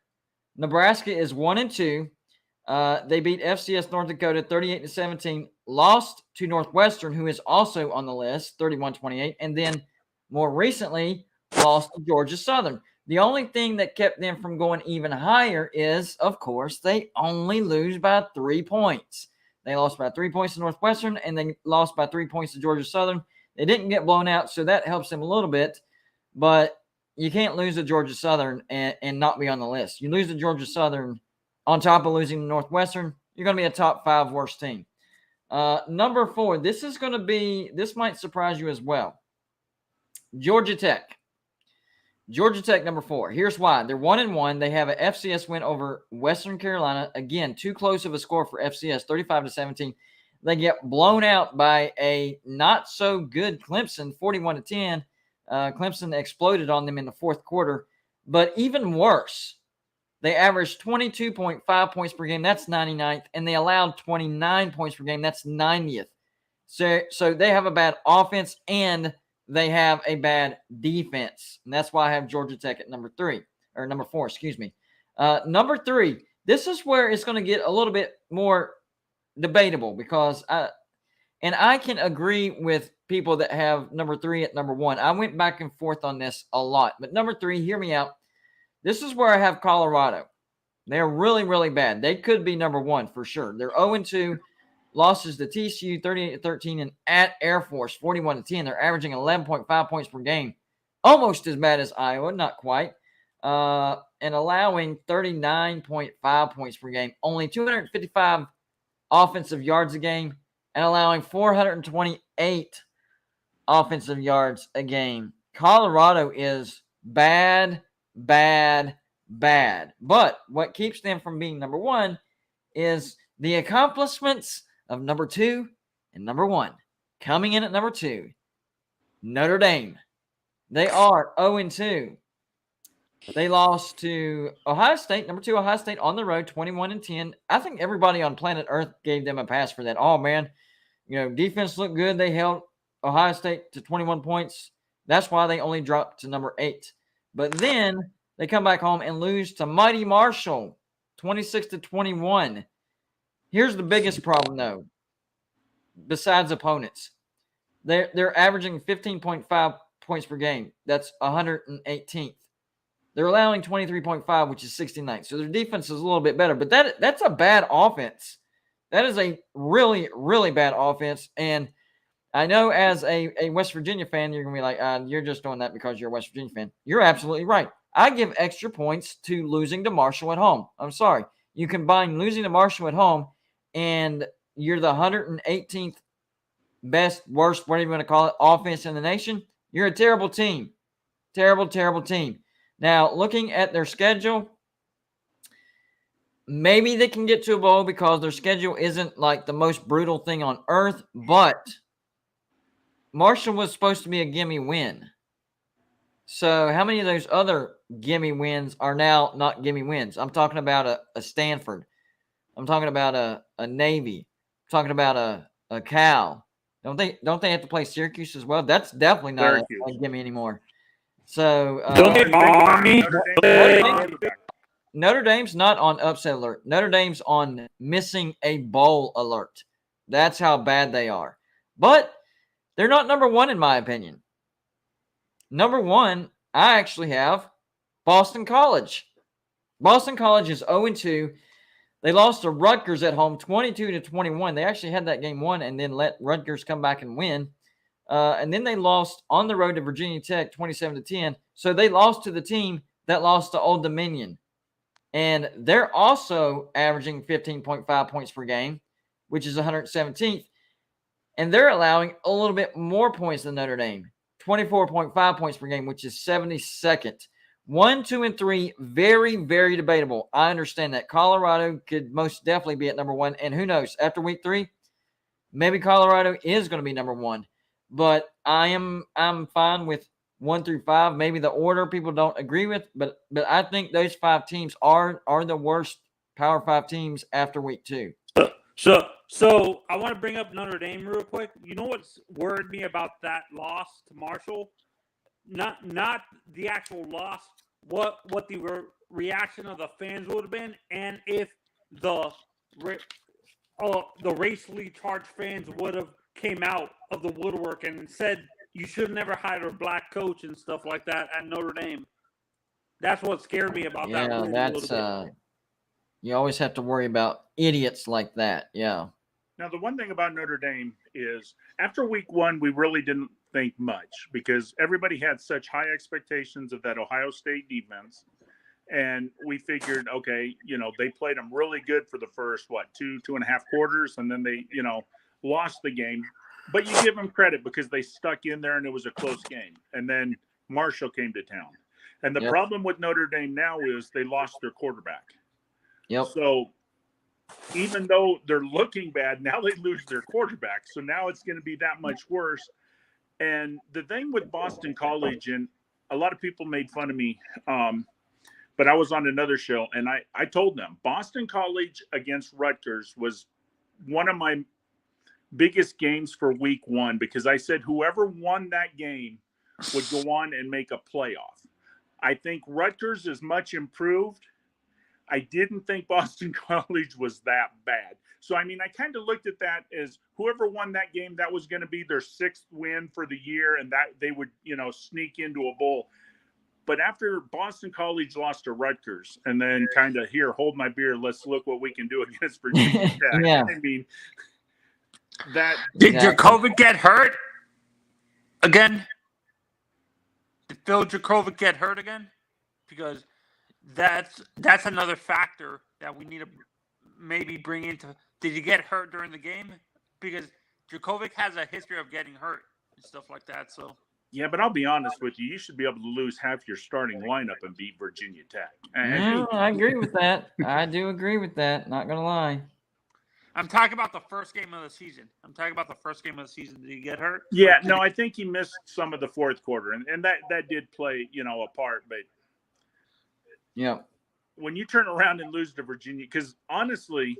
Nebraska is 1-2. They beat FCS North Dakota 38-17. Lost to Northwestern, who is also on the list, 31-28, and then more recently lost to Georgia Southern. The only thing that kept them from going even higher is, of course, they only lose by 3 points. They lost by 3 points to Northwestern, and they lost by 3 points to Georgia Southern. They didn't get blown out, so that helps them a little bit, but you can't lose to Georgia Southern and not be on the list. You lose to Georgia Southern on top of losing to Northwestern, you're going to be a top 5 worst team. Number 4, this might surprise you as well. Georgia Tech. Georgia Tech, number 4. Here's why. They're 1-1. They have an FCS win over Western Carolina. Again, too close of a score for FCS, 35-17. They get blown out by a not so good Clemson, 41-10. Clemson exploded on them in the fourth quarter. But even worse, they averaged 22.5 points per game. That's 99th. And they allowed 29 points per game. That's 90th. So they have a bad offense and they have a bad defense. And that's why I have Georgia Tech at number 4, excuse me. Number 3, this is where it's going to get a little bit more debatable because I can agree with people that have number 3 at number 1. I went back and forth on this a lot. But number 3, hear me out. This is where I have Colorado. They're really, really bad. They could be number 1 for sure. They're 0-2. Losses to TCU 38-13 and at Air Force 41-10. They're averaging 11.5 points per game. Almost as bad as Iowa, not quite. And allowing 39.5 points per game. Only 255 offensive yards a game and allowing 428 offensive yards a game. Colorado is bad. But what keeps them from being number 1 is the accomplishments of number 2 and number 1. Coming in at number 2, Notre Dame. They are 0-2. They lost to Ohio State, number 2 Ohio State on the road, 21-10. I think everybody on planet Earth gave them a pass for that. Oh, man, defense looked good. They held Ohio State to 21 points. That's why they only dropped to number 8. But then they come back home and lose to Mighty Marshall, 26-21. Here's the biggest problem, though, besides opponents. They're averaging 15.5 points per game. That's 118th. They're allowing 23.5, which is 69th. So their defense is a little bit better. But that's a bad offense. That is a really, really bad offense. And I know as a West Virginia fan, you're going to be like, you're just doing that because you're a West Virginia fan. You're absolutely right. I give extra points to losing to Marshall at home. I'm sorry. You combine losing to Marshall at home and you're the 118th best, worst, whatever you want to call it, offense in the nation. You're a terrible team. Terrible, terrible team. Now, looking at their schedule, maybe they can get to a bowl because their schedule isn't like the most brutal thing on earth, but Marshall was supposed to be a gimme win. So how many of those other gimme wins are now not gimme wins? I'm talking about a Stanford. I'm talking about a Navy. I'm talking about a Cal. Don't they have to play Syracuse as well? That's definitely not a gimme anymore. So Notre Dame's not on upset alert. Notre Dame's on missing a bowl alert. That's how bad they are. But they're not number 1 in my opinion. Number 1, I actually have Boston College. Boston College is 0-2. They lost to Rutgers at home 22-21. They actually had that game won and then let Rutgers come back and win. And then they lost on the road to Virginia Tech 27-10. So they lost to the team that lost to Old Dominion. And they're also averaging 15.5 points per game, which is 117th. And they're allowing a little bit more points than Notre Dame, 24.5 points per game, which is 72nd. 1, 2, and 3, very, very debatable. I understand that. Colorado could most definitely be at number 1. And who knows, after week 3, maybe Colorado is going to be number 1. But I'm fine with 1 through 5. Maybe the order people don't agree with, but I think those 5 teams are the worst Power 5 teams after week 2. So I want to bring up Notre Dame real quick. You know what's worried me about that loss to Marshall? Not the actual loss. What the reaction of the fans would have been, and if the racially charged fans would have came out of the woodwork and said you should never hire a black coach and stuff like that at Notre Dame. That's what scared me about that. Yeah, that's you always have to worry about idiots like that. Yeah. Now, the one thing about Notre Dame is after week 1, we really didn't think much because everybody had such high expectations of that Ohio State defense. And we figured, okay, they played them really good for the first, 2.5 quarters. And then they, lost the game. But you give them credit because they stuck in there and it was a close game. And then Marshall came to town. And the problem with Notre Dame now is they lost their quarterback. Yep. So even though they're looking bad, now they lose their quarterback. So now it's going to be that much worse. And the thing with Boston College, and a lot of people made fun of me, but I was on another show, and I told them Boston College against Rutgers was one of my biggest games for week one, because I said whoever won that game would go on and make a playoff. I think Rutgers is much improved. I didn't think Boston College was that bad. So, I mean, I kind of looked at that as whoever won that game, that was going to be their 6th win for the year, and that they would, sneak into a bowl. But after Boston College lost to Rutgers, and then kind of, here, hold my beer, let's look what we can do against Virginia Tech. Yeah. I mean, that Did Djokovic get hurt again? Did Phil Djokovic get hurt again? Because that's another factor that we need to maybe bring into. Did he get hurt during the game? Because Djokovic has a history of getting hurt and stuff like that. So yeah, but I'll be honest with you. You should be able to lose half your starting lineup and beat Virginia Tech. I agree with that. I do agree with that. Not gonna lie. I'm talking about the first game of the season. Did he get hurt? Yeah, no, I think he missed some of the fourth quarter, and that did play, a part. But yeah, when you turn around and lose to Virginia, because honestly,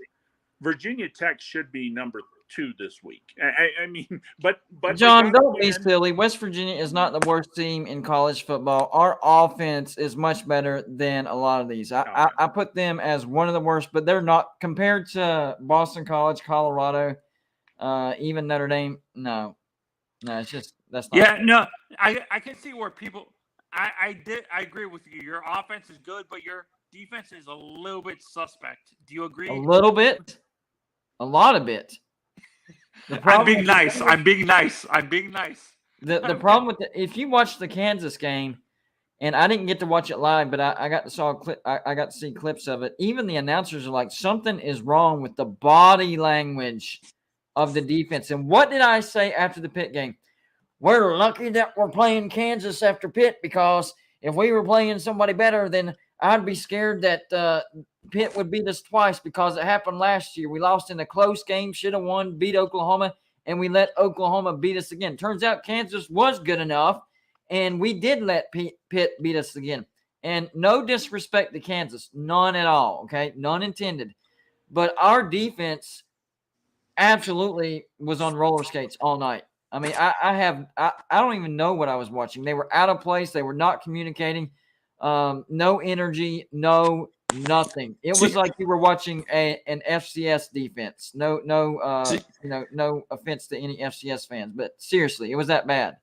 Virginia Tech should be number 2 this week. I mean, but John, don't be silly. West Virginia is not the worst team in college football. Our offense is much better than a lot of these. I put them as one of the worst, but they're not compared to Boston College, Colorado, even Notre Dame. No, it's just that's not. Yeah, no, I can see where people. I agree with you. Your offense is good, but your defense is a little bit suspect. Do you agree? A little bit, a lot of it. I'm being nice. The problem with if you watch the Kansas game, and I didn't get to watch it live, but I got to see clips of it. Even the announcers are like, something is wrong with the body language of the defense. And what did I say after the Pitt game? We're lucky that we're playing Kansas after Pitt, because if we were playing somebody better, then I'd be scared that Pitt would beat us twice, because it happened last year. We lost in a close game, should have won, beat Oklahoma, and we let Oklahoma beat us again. Turns out Kansas was good enough, and we did let Pitt beat us again. And no disrespect to Kansas, none at all, okay? None intended. But our defense absolutely was on roller skates all night. I mean, I don't even know what I was watching. They were out of place. They were not communicating. No energy, no nothing. It was like you were watching an FCS defense. No offense to any FCS fans, but seriously, it was that bad.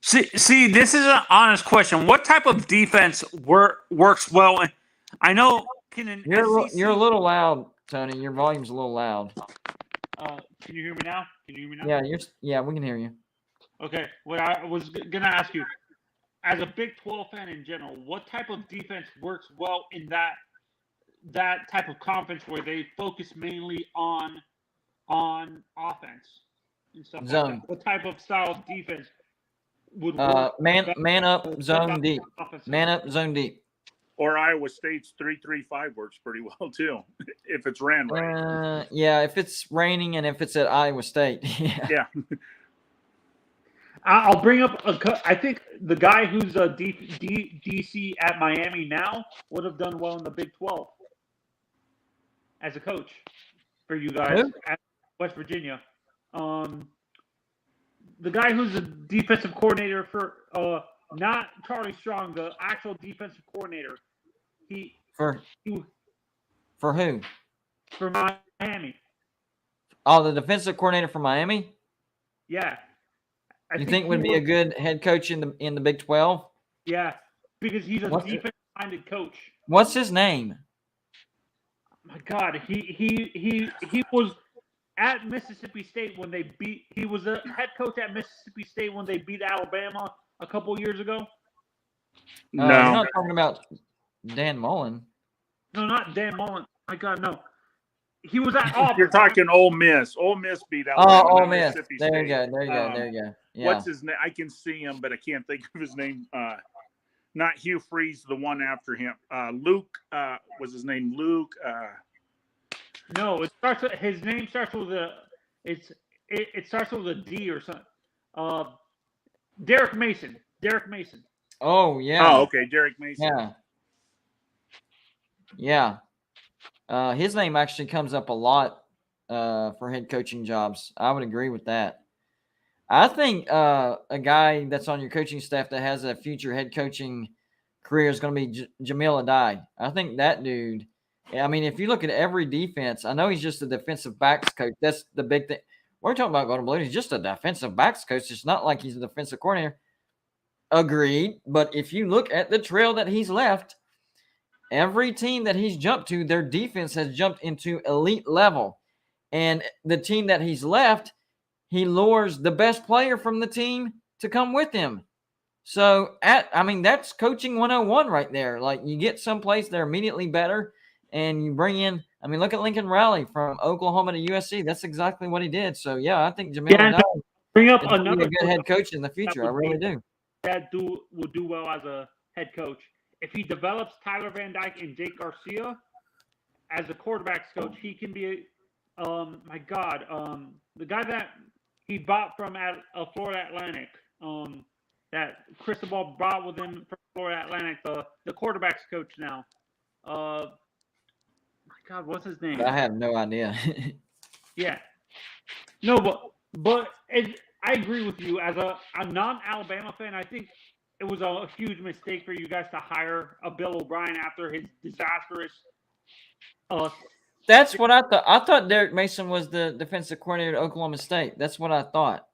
See, this is an honest question. What type of defense works well? I know. You're a little loud, Tony. Your volume's a little loud. Can you hear me now? Yeah, we can hear you. Okay. What I was gonna ask you, as a Big 12 fan in general, what type of defense works well in that type of conference where they focus mainly on offense and stuff like that? What type of style of defense would work? Man up, zone deep. Man up, zone deep. Or Iowa State's 3-3-5 works pretty well too, if it's ran right. Yeah, if it's raining and if it's at Iowa State. Yeah. I'll bring up I think the guy who's a DC at Miami now would have done well in the Big 12 as a coach for you guys at West Virginia. The guy who's the defensive coordinator for not Charlie Strong, the actual defensive coordinator. For who? For Miami. Oh, the defensive coordinator for Miami? Yeah. You think would be a good head coach in the Big 12? Yeah, because he's a defensive-minded coach. What's his name? My God, he was at Mississippi State when they beat. He was a head coach at Mississippi State when they beat Alabama a couple of years ago. No, you're not talking about Dan Mullen. No, not Dan Mullen. My God, no. He was at Auburn. You're talking Ole Miss. Ole Miss beat Alabama. Oh, Ole Miss. There you go. Yeah. What's his name? I can see him, but I can't think of his name. Not Hugh Freeze, the one after him. Luke was his name. Luke. No, it starts with his name starts with a. It starts with a D or something. Derek Mason. Derek Mason. Oh yeah. Oh, okay, Derek Mason. Yeah. His name actually comes up a lot for head coaching jobs. I would agree with that. I think a guy that's on your coaching staff that has a future head coaching career is going to be Jamil Adai. I think that dude. I mean, if you look at every defense, I know he's just a defensive backs coach. That's the big thing. We're talking about Golden Blue. He's just a defensive backs coach. It's not like he's a defensive coordinator. Agreed. But if you look at the trail that he's left, every team that he's jumped to, their defense has jumped into elite level. And the team that he's left, he lures the best player from the team to come with him. So, that's coaching 101 right there. Like, you get someplace they're immediately better, and you bring in, look at Lincoln Riley from Oklahoma to USC. That's exactly what he did. So, yeah, I think Jamil Adai bring up is another a good head coach in the future. I really do. That will do well as a head coach. If he develops Tyler Van Dyke and Jake Garcia as a quarterbacks coach, he can be the guy that he bought from Florida Atlantic, that Cristobal brought with him from Florida Atlantic, the quarterbacks coach now. My God, what's his name? I have no idea. Yeah. No, but I agree with you. As a non-Alabama fan, I think it was a huge mistake for you guys to hire a Bill O'Brien after his disastrous. That's what I thought. I thought Derek Mason was the defensive coordinator at Oklahoma State. That's what I thought.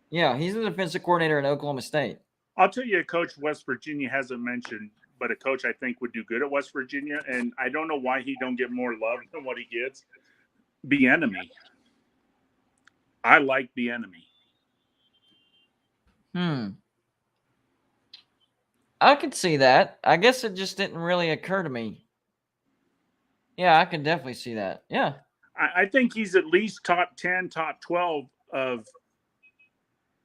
Yeah, he's the defensive coordinator at Oklahoma State. I'll tell you a coach West Virginia hasn't mentioned, but a coach I think would do good at West Virginia, and I don't know why he don't get more love than what he gets. Bieniemy. I like Bieniemy. I could see that. I guess it just didn't really occur to me. Yeah, I can definitely see that. Yeah. I think he's at least top 10, top 12 of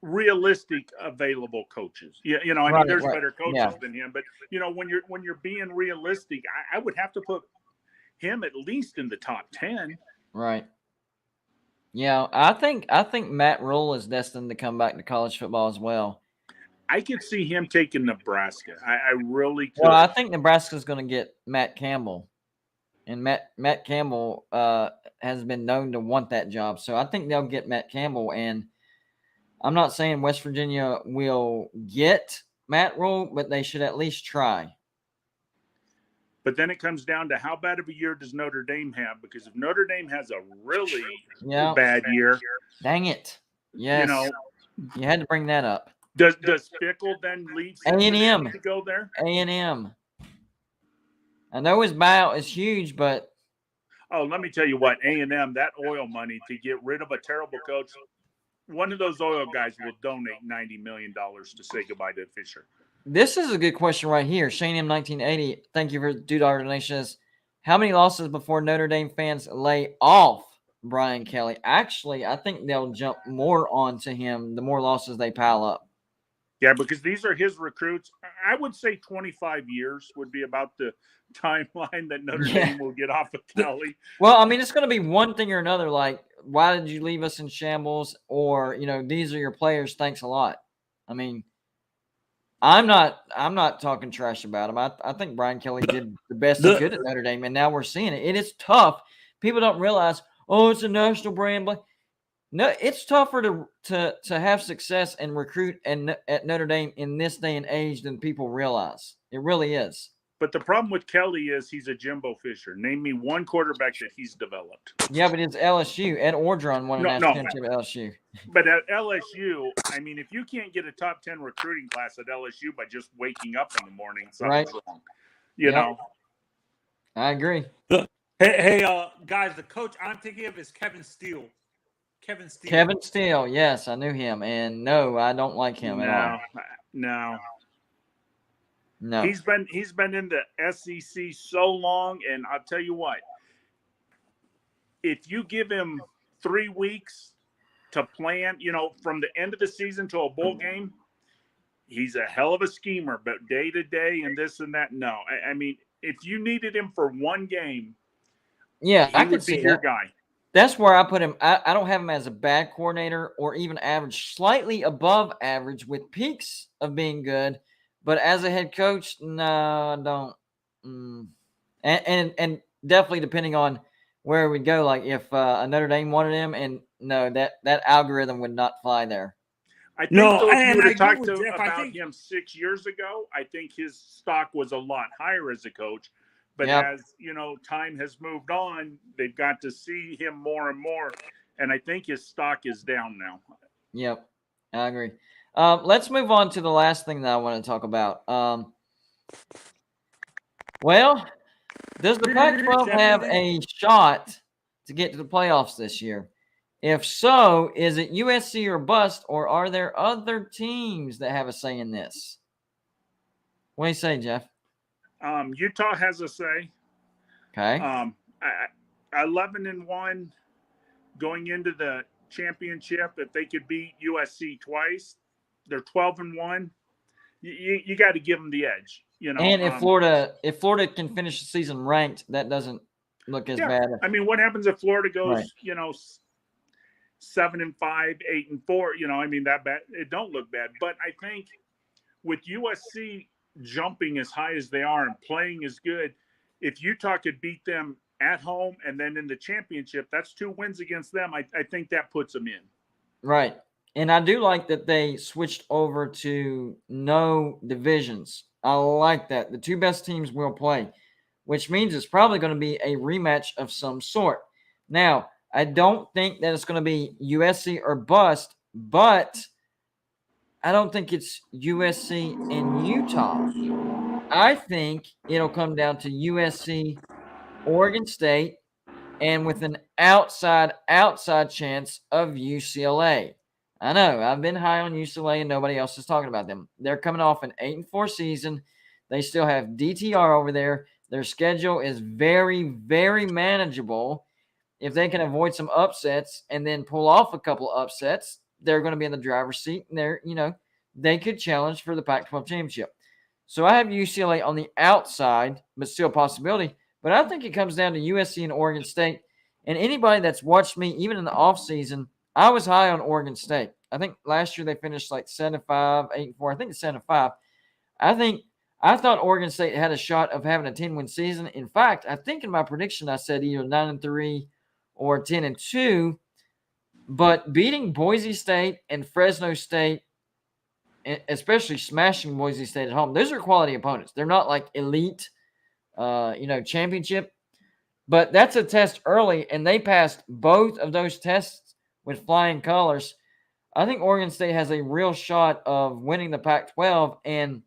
realistic available coaches. There's better coaches than him, but when you're being realistic, I would have to put him at least in the top 10. Right. Yeah, I think Matt Rule is destined to come back to college football as well. I could see him taking Nebraska. I really could. Well, I think Nebraska's going to get Matt Campbell. And Matt Campbell has been known to want that job. So I think they'll get Matt Campbell. And I'm not saying West Virginia will get Matt Rule, but they should at least try. But then it comes down to how bad of a year does Notre Dame have? Because if Notre Dame has a really bad year. Dang it. Yes. You had to bring that up. Does Fickle then leave A&M to go there? A&M. I know his buyout is huge, but let me tell you what, A&M, that oil money to get rid of a terrible coach, one of those oil guys will donate $90 million to say goodbye to Fisher. This is a good question right here. Shane M 1980, thank you for $2 donations. How many losses before Notre Dame fans lay off Brian Kelly? Actually, I think they'll jump more onto him the more losses they pile up. Yeah, because these are his recruits. I would say 25 years would be about the timeline that Notre Dame will get off of Kelly. Well, it's going to be one thing or another, like, why did you leave us in shambles? Or, these are your players. Thanks a lot. I'm not talking trash about him. I think Brian Kelly did the best he could at Notre Dame, and now we're seeing it. It is tough. People don't realize, it's a national brand. No, it's tougher to have success and recruit at Notre Dame in this day and age than people realize. It really is. But the problem with Kelly is he's a Jimbo Fisher. Name me one quarterback that he's developed. Yeah, but it's LSU. Ed Orgeron won a national championship at LSU. But at LSU, if you can't get a top 10 recruiting class at LSU by just waking up in the morning, something's wrong. You know. I agree. Hey, guys, the coach I'm thinking of is Kevin Steele. Kevin Steele, yes, I knew him, and no, I don't like him at all. No. He's been in the SEC so long, and I'll tell you what, if you give him 3 weeks to plan, from the end of the season to a bowl game, he's a hell of a schemer, but day to day and this and that, no. If you needed him for one game, Yeah, He I would could be see your that. guy. That's where I put him. I don't have him as a bad coordinator or even average, slightly above average with peaks of being good. But as a head coach, no, I don't. And definitely depending on where we go. Like if a Notre Dame wanted him, and no, that algorithm would not fly there. I think, No, though, if you and would I have agree talked with Jeff. I about think him 6 years ago, I think his stock was a lot higher as a coach. But Yep. as, time has moved on, they've got to see him more and more. And I think his stock is down now. Yep, I agree. Let's move on to the last thing that I want to talk about. Well, does the Pac-12 have a shot to get to the playoffs this year? If so, is it USC or bust, or are there other teams that have a say in this? What do you say, Jeff? Utah has a say. Okay. 11-1 going into the championship. If they could beat USC twice, they're 12-1. You got to give them the edge. And if Florida can finish the season ranked, that doesn't look as bad. I mean, what happens if Florida goes, right. 7-5, 8-4? I mean, that bad. It don't look bad. But I think with USC jumping as high as they are and playing as good, if Utah could beat them at home and then in the championship, that's 2 wins against them. I think that puts them in. Right. And I do like that they switched over to no divisions. I like that. The 2 best teams will play, which means it's probably going to be a rematch of some sort. Now, I don't think that it's going to be USC or bust, but I don't think it's USC and Utah. I think it'll come down to USC, Oregon State, and with an outside chance of UCLA. I know, I've been high on UCLA and nobody else is talking about them. They're coming off an 8-4 season. They still have DTR over there. Their schedule is very, very manageable. If they can avoid some upsets and then pull off a couple of upsets, they're going to be in the driver's seat, and they could challenge for the Pac-12 championship. So I have UCLA on the outside, but still a possibility. But I think it comes down to USC and Oregon State. And anybody that's watched me, even in the offseason, I was high on Oregon State. I think last year they finished like 7-5, 8-4. I think it's 7-5. I thought Oregon State had a shot of having a 10-win season. In fact, I think in my prediction I said either 9-3 or 10-2. But beating Boise State and Fresno State, especially smashing Boise State at home, those are quality opponents. They're not like elite, championship. But that's a test early, and they passed both of those tests with flying colors. I think Oregon State has a real shot of winning the Pac-12, and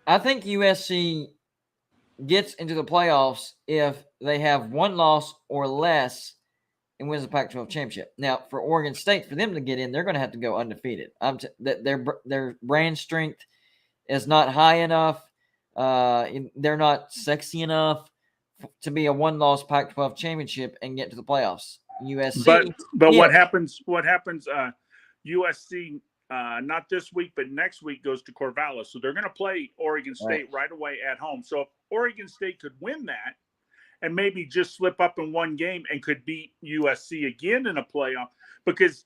I think USC gets into the playoffs if they have 1 loss or less and wins the Pac-12 championship. Now, for Oregon State, for them to get in, they're going to have to go undefeated. Their brand strength is not high enough. They're not sexy enough to be a 1-loss Pac-12 championship and get to the playoffs. USC, but what happens? USC not this week, but next week goes to Corvallis, so they're going to play Oregon State right away at home. So if Oregon State could win that and maybe just slip up in 1 game and could beat USC again in a playoff, because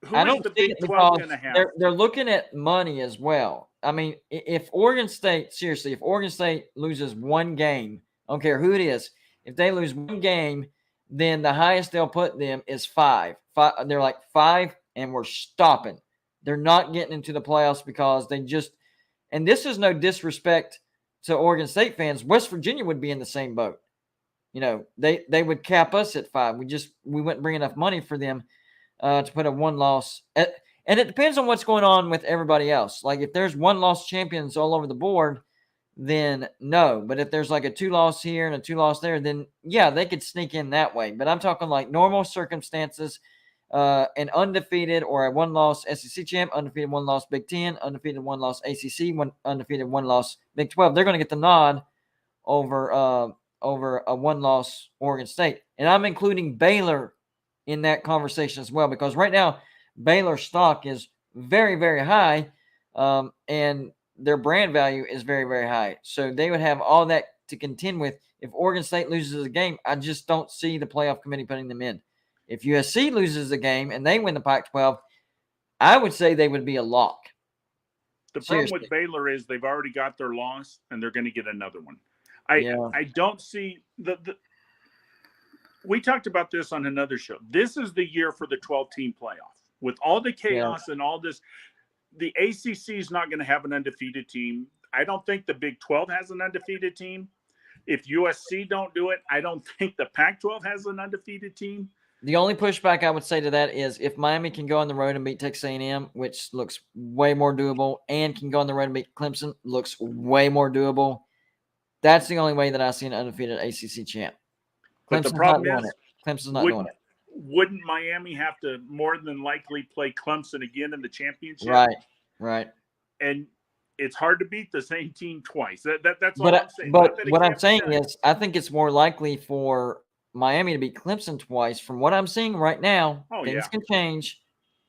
who is the Big 12 going to have? They're looking at money as well. I mean, if Oregon State loses 1 game, I don't care who it is, if they lose 1 game, then the highest they'll put them is 5. They're like 5, and we're stopping. They're not getting into the playoffs because they just – and this is no disrespect to Oregon State fans. West Virginia would be in the same boat. They would cap us at 5. We wouldn't bring enough money for them to put a 1-loss. And it depends on what's going on with everybody else. Like if there's 1-loss champions all over the board, then no. But if there's like a 2-loss here and a 2-loss there, then yeah, they could sneak in that way. But I'm talking like normal circumstances, an undefeated or a 1-loss SEC champ, undefeated 1-loss Big Ten, undefeated 1-loss ACC, undefeated 1-loss Big 12. They're going to get the nod over a 1-loss Oregon State. And I'm including Baylor in that conversation as well, because right now Baylor's stock is very, very high, and their brand value is very, very high. So they would have all that to contend with. If Oregon State loses a game, I just don't see the playoff committee putting them in. If USC loses a game and they win the Pac-12, I would say they would be a lock. The problem with Baylor is they've already got their loss, and they're going to get another one. I don't see the we talked about this on another show. This is the year for the 12-team playoff. With all the chaos and all this, the ACC is not going to have an undefeated team. I don't think the Big 12 has an undefeated team. If USC don't do it, I don't think the Pac-12 has an undefeated team. The only pushback I would say to that is if Miami can go on the road and beat Texas A&M, which looks way more doable, and can go on the road and beat Clemson, looks way more doable. That's the only way that I see an undefeated ACC champ. But the problem is, Clemson's not doing it. Wouldn't Miami have to more than likely play Clemson again in the championship? Right. And it's hard to beat the same team twice. That's all I'm saying. But what I'm saying is I think it's more likely for Miami to beat Clemson twice. From what I'm seeing right now, things can change.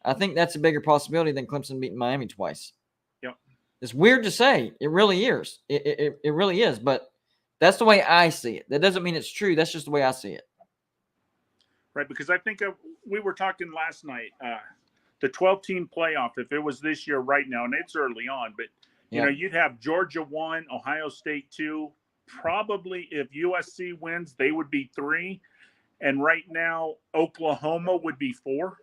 I think that's a bigger possibility than Clemson beating Miami twice. Yep. It's weird to say. It really is. It really is. But that's the way I see it. That doesn't mean it's true. That's just the way I see it. Right, because I think we were talking last night, the 12-team playoff, if it was this year right now, and it's early on, but, you know, you'd have Georgia 1, Ohio State 2. Probably if USC wins, they would be 3. And right now, Oklahoma would be 4.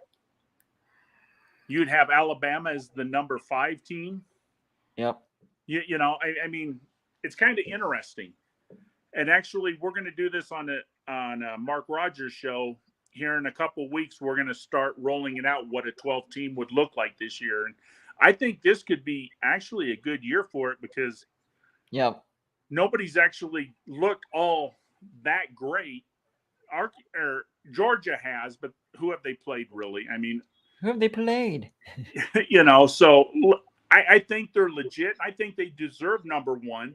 You'd have Alabama as the number 5 team. Yep. You know, I mean, it's kind of interesting. And actually, we're going to do this on a Mark Rogers show here in a couple of weeks. We're going to start rolling it out what a 12 team would look like this year. And I think this could be actually a good year for it because nobody's actually looked all that great. Georgia has, but who have they played really? I mean, who have they played? You know, so I think they're legit. I think they deserve number 1,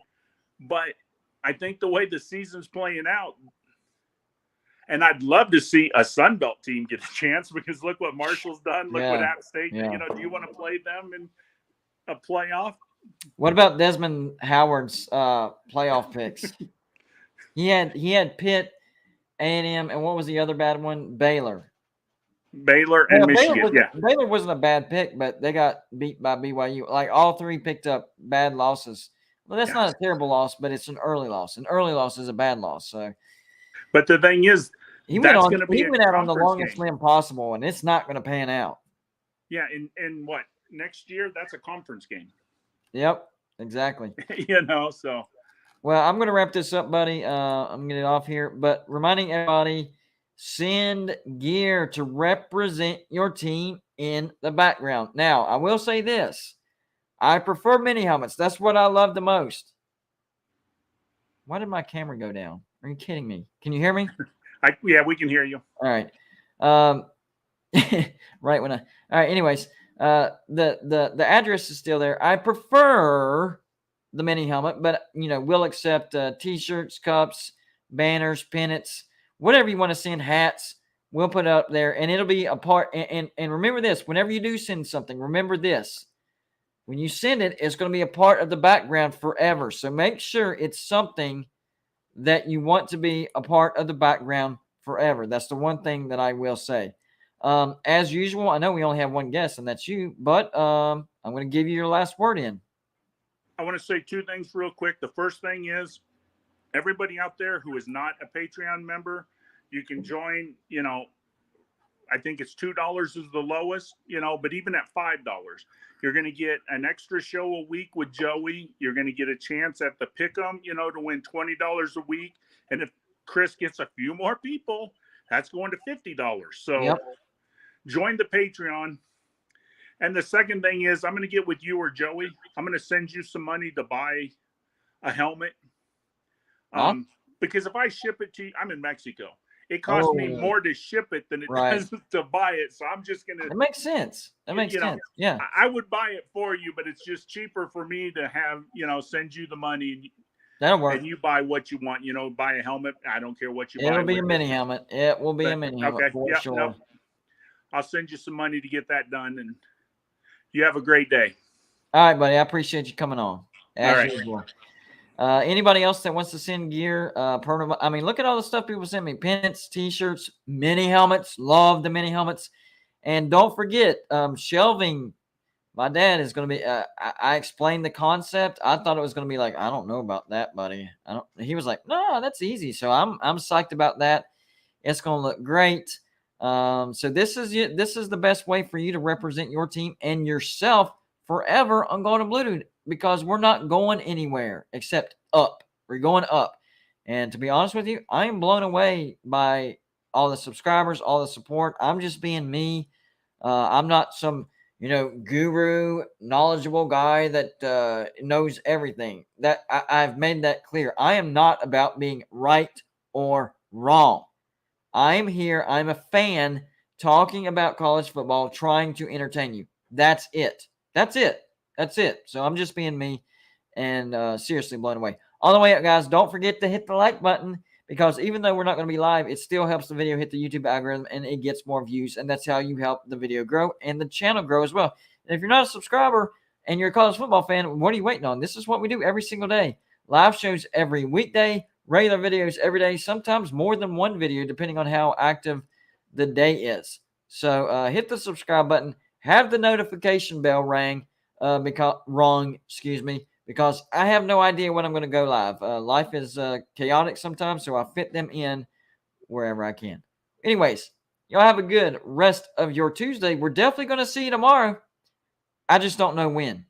but I think the way the season's playing out, and I'd love to see a Sun Belt team get a chance because look what Marshall's done. Look what App State. You know, do you want to play them in a playoff? What about Desmond Howard's playoff picks? he had Pitt, A&M, and what was the other bad one? Baylor and Michigan. Baylor wasn't a bad pick, but they got beat by BYU. Like all 3 picked up bad losses. Well, that's not a terrible loss, but it's an early loss. An early loss is a bad loss. So, but the thing is, he went out on the longest limb possible, and it's not going to pan out. Yeah, and what next year? That's a conference game. Yep, exactly. You know, so. Well, I'm going to wrap this up, buddy. I'm going to get off here, but reminding everybody, send gear to represent your team in the background. Now, I will say this. I prefer mini helmets. That's what I love the most. Why did my camera go down? Are you kidding me? Can you hear me? Yeah, we can hear you. All right. Right when all right. Anyways, the address is still there. I prefer the mini helmet, but you know, we'll accept t-shirts, cups, banners, pennants, whatever you want to send, hats. We'll put it up there, and it'll be a part. And remember this: whenever you do send something, remember this. When you send it, it's going to be a part of the background forever. So make sure it's something that you want to be a part of the background forever. That's the one thing that I will say. As usual, I know we only have one guest, and that's you, but I'm going to give you your last word in. I want to say 2 things real quick. The first thing is everybody out there who is not a Patreon member, you can join, you know, I think it's $2 is the lowest, you know, but even at $5, you're going to get an extra show a week with Joey. You're going to get a chance at the Pick'em, you know, to win $20 a week. And if Chris gets a few more people, that's going to $50. So join the Patreon. And the second thing is I'm going to get with you or Joey. I'm going to send you some money to buy a helmet. Because if I ship it to you, I'm in Mexico. It costs me more to ship it than it does to buy it. So I'm just going to. That makes sense. That makes sense. Yeah. I would buy it for you, but it's just cheaper for me to have, you know, send you the money. That'll work. And you buy what you want, you know, buy a helmet. I don't care what you buy. It'll be a mini helmet. It will be a mini helmet for sure. No, I'll send you some money to get that done. And you have a great day. All right, buddy. I appreciate you coming on. As usual. Anybody else that wants to send gear? I mean, look at all the stuff people send me: pins, T-shirts, mini helmets. Love the mini helmets. And don't forget, shelving. My dad is going to be. I explained the concept. I thought it was going to be like, I don't know about that, buddy. I don't. He was like, no, that's easy. So I'm psyched about that. It's going to look great. So this is the best way for you to represent your team and yourself forever on Golden Blue Dude, because we're not going anywhere except up. We're going up. And to be honest with you, I am blown away by all the subscribers, all the support. I'm just being me. I'm not some, guru, knowledgeable guy that knows everything. That I've made that clear. I am not about being right or wrong. I'm here. I'm a fan talking about college football, trying to entertain you. That's it. That's it. That's it. So I'm just being me, and seriously blown away. On the way up, guys, don't forget to hit the like button, because even though we're not going to be live, it still helps the video hit the YouTube algorithm, and it gets more views, and that's how you help the video grow and the channel grow as well. And if you're not a subscriber and you're a college football fan, what are you waiting on? This is what we do every single day. Live shows every weekday, regular videos every day, sometimes more than one video, depending on how active the day is. So hit the subscribe button, have the notification bell because I have no idea when I'm going to go live. Life is chaotic sometimes, so I fit them in wherever I can. Anyways, y'all have a good rest of your Tuesday. We're definitely going to see you tomorrow. I just don't know when.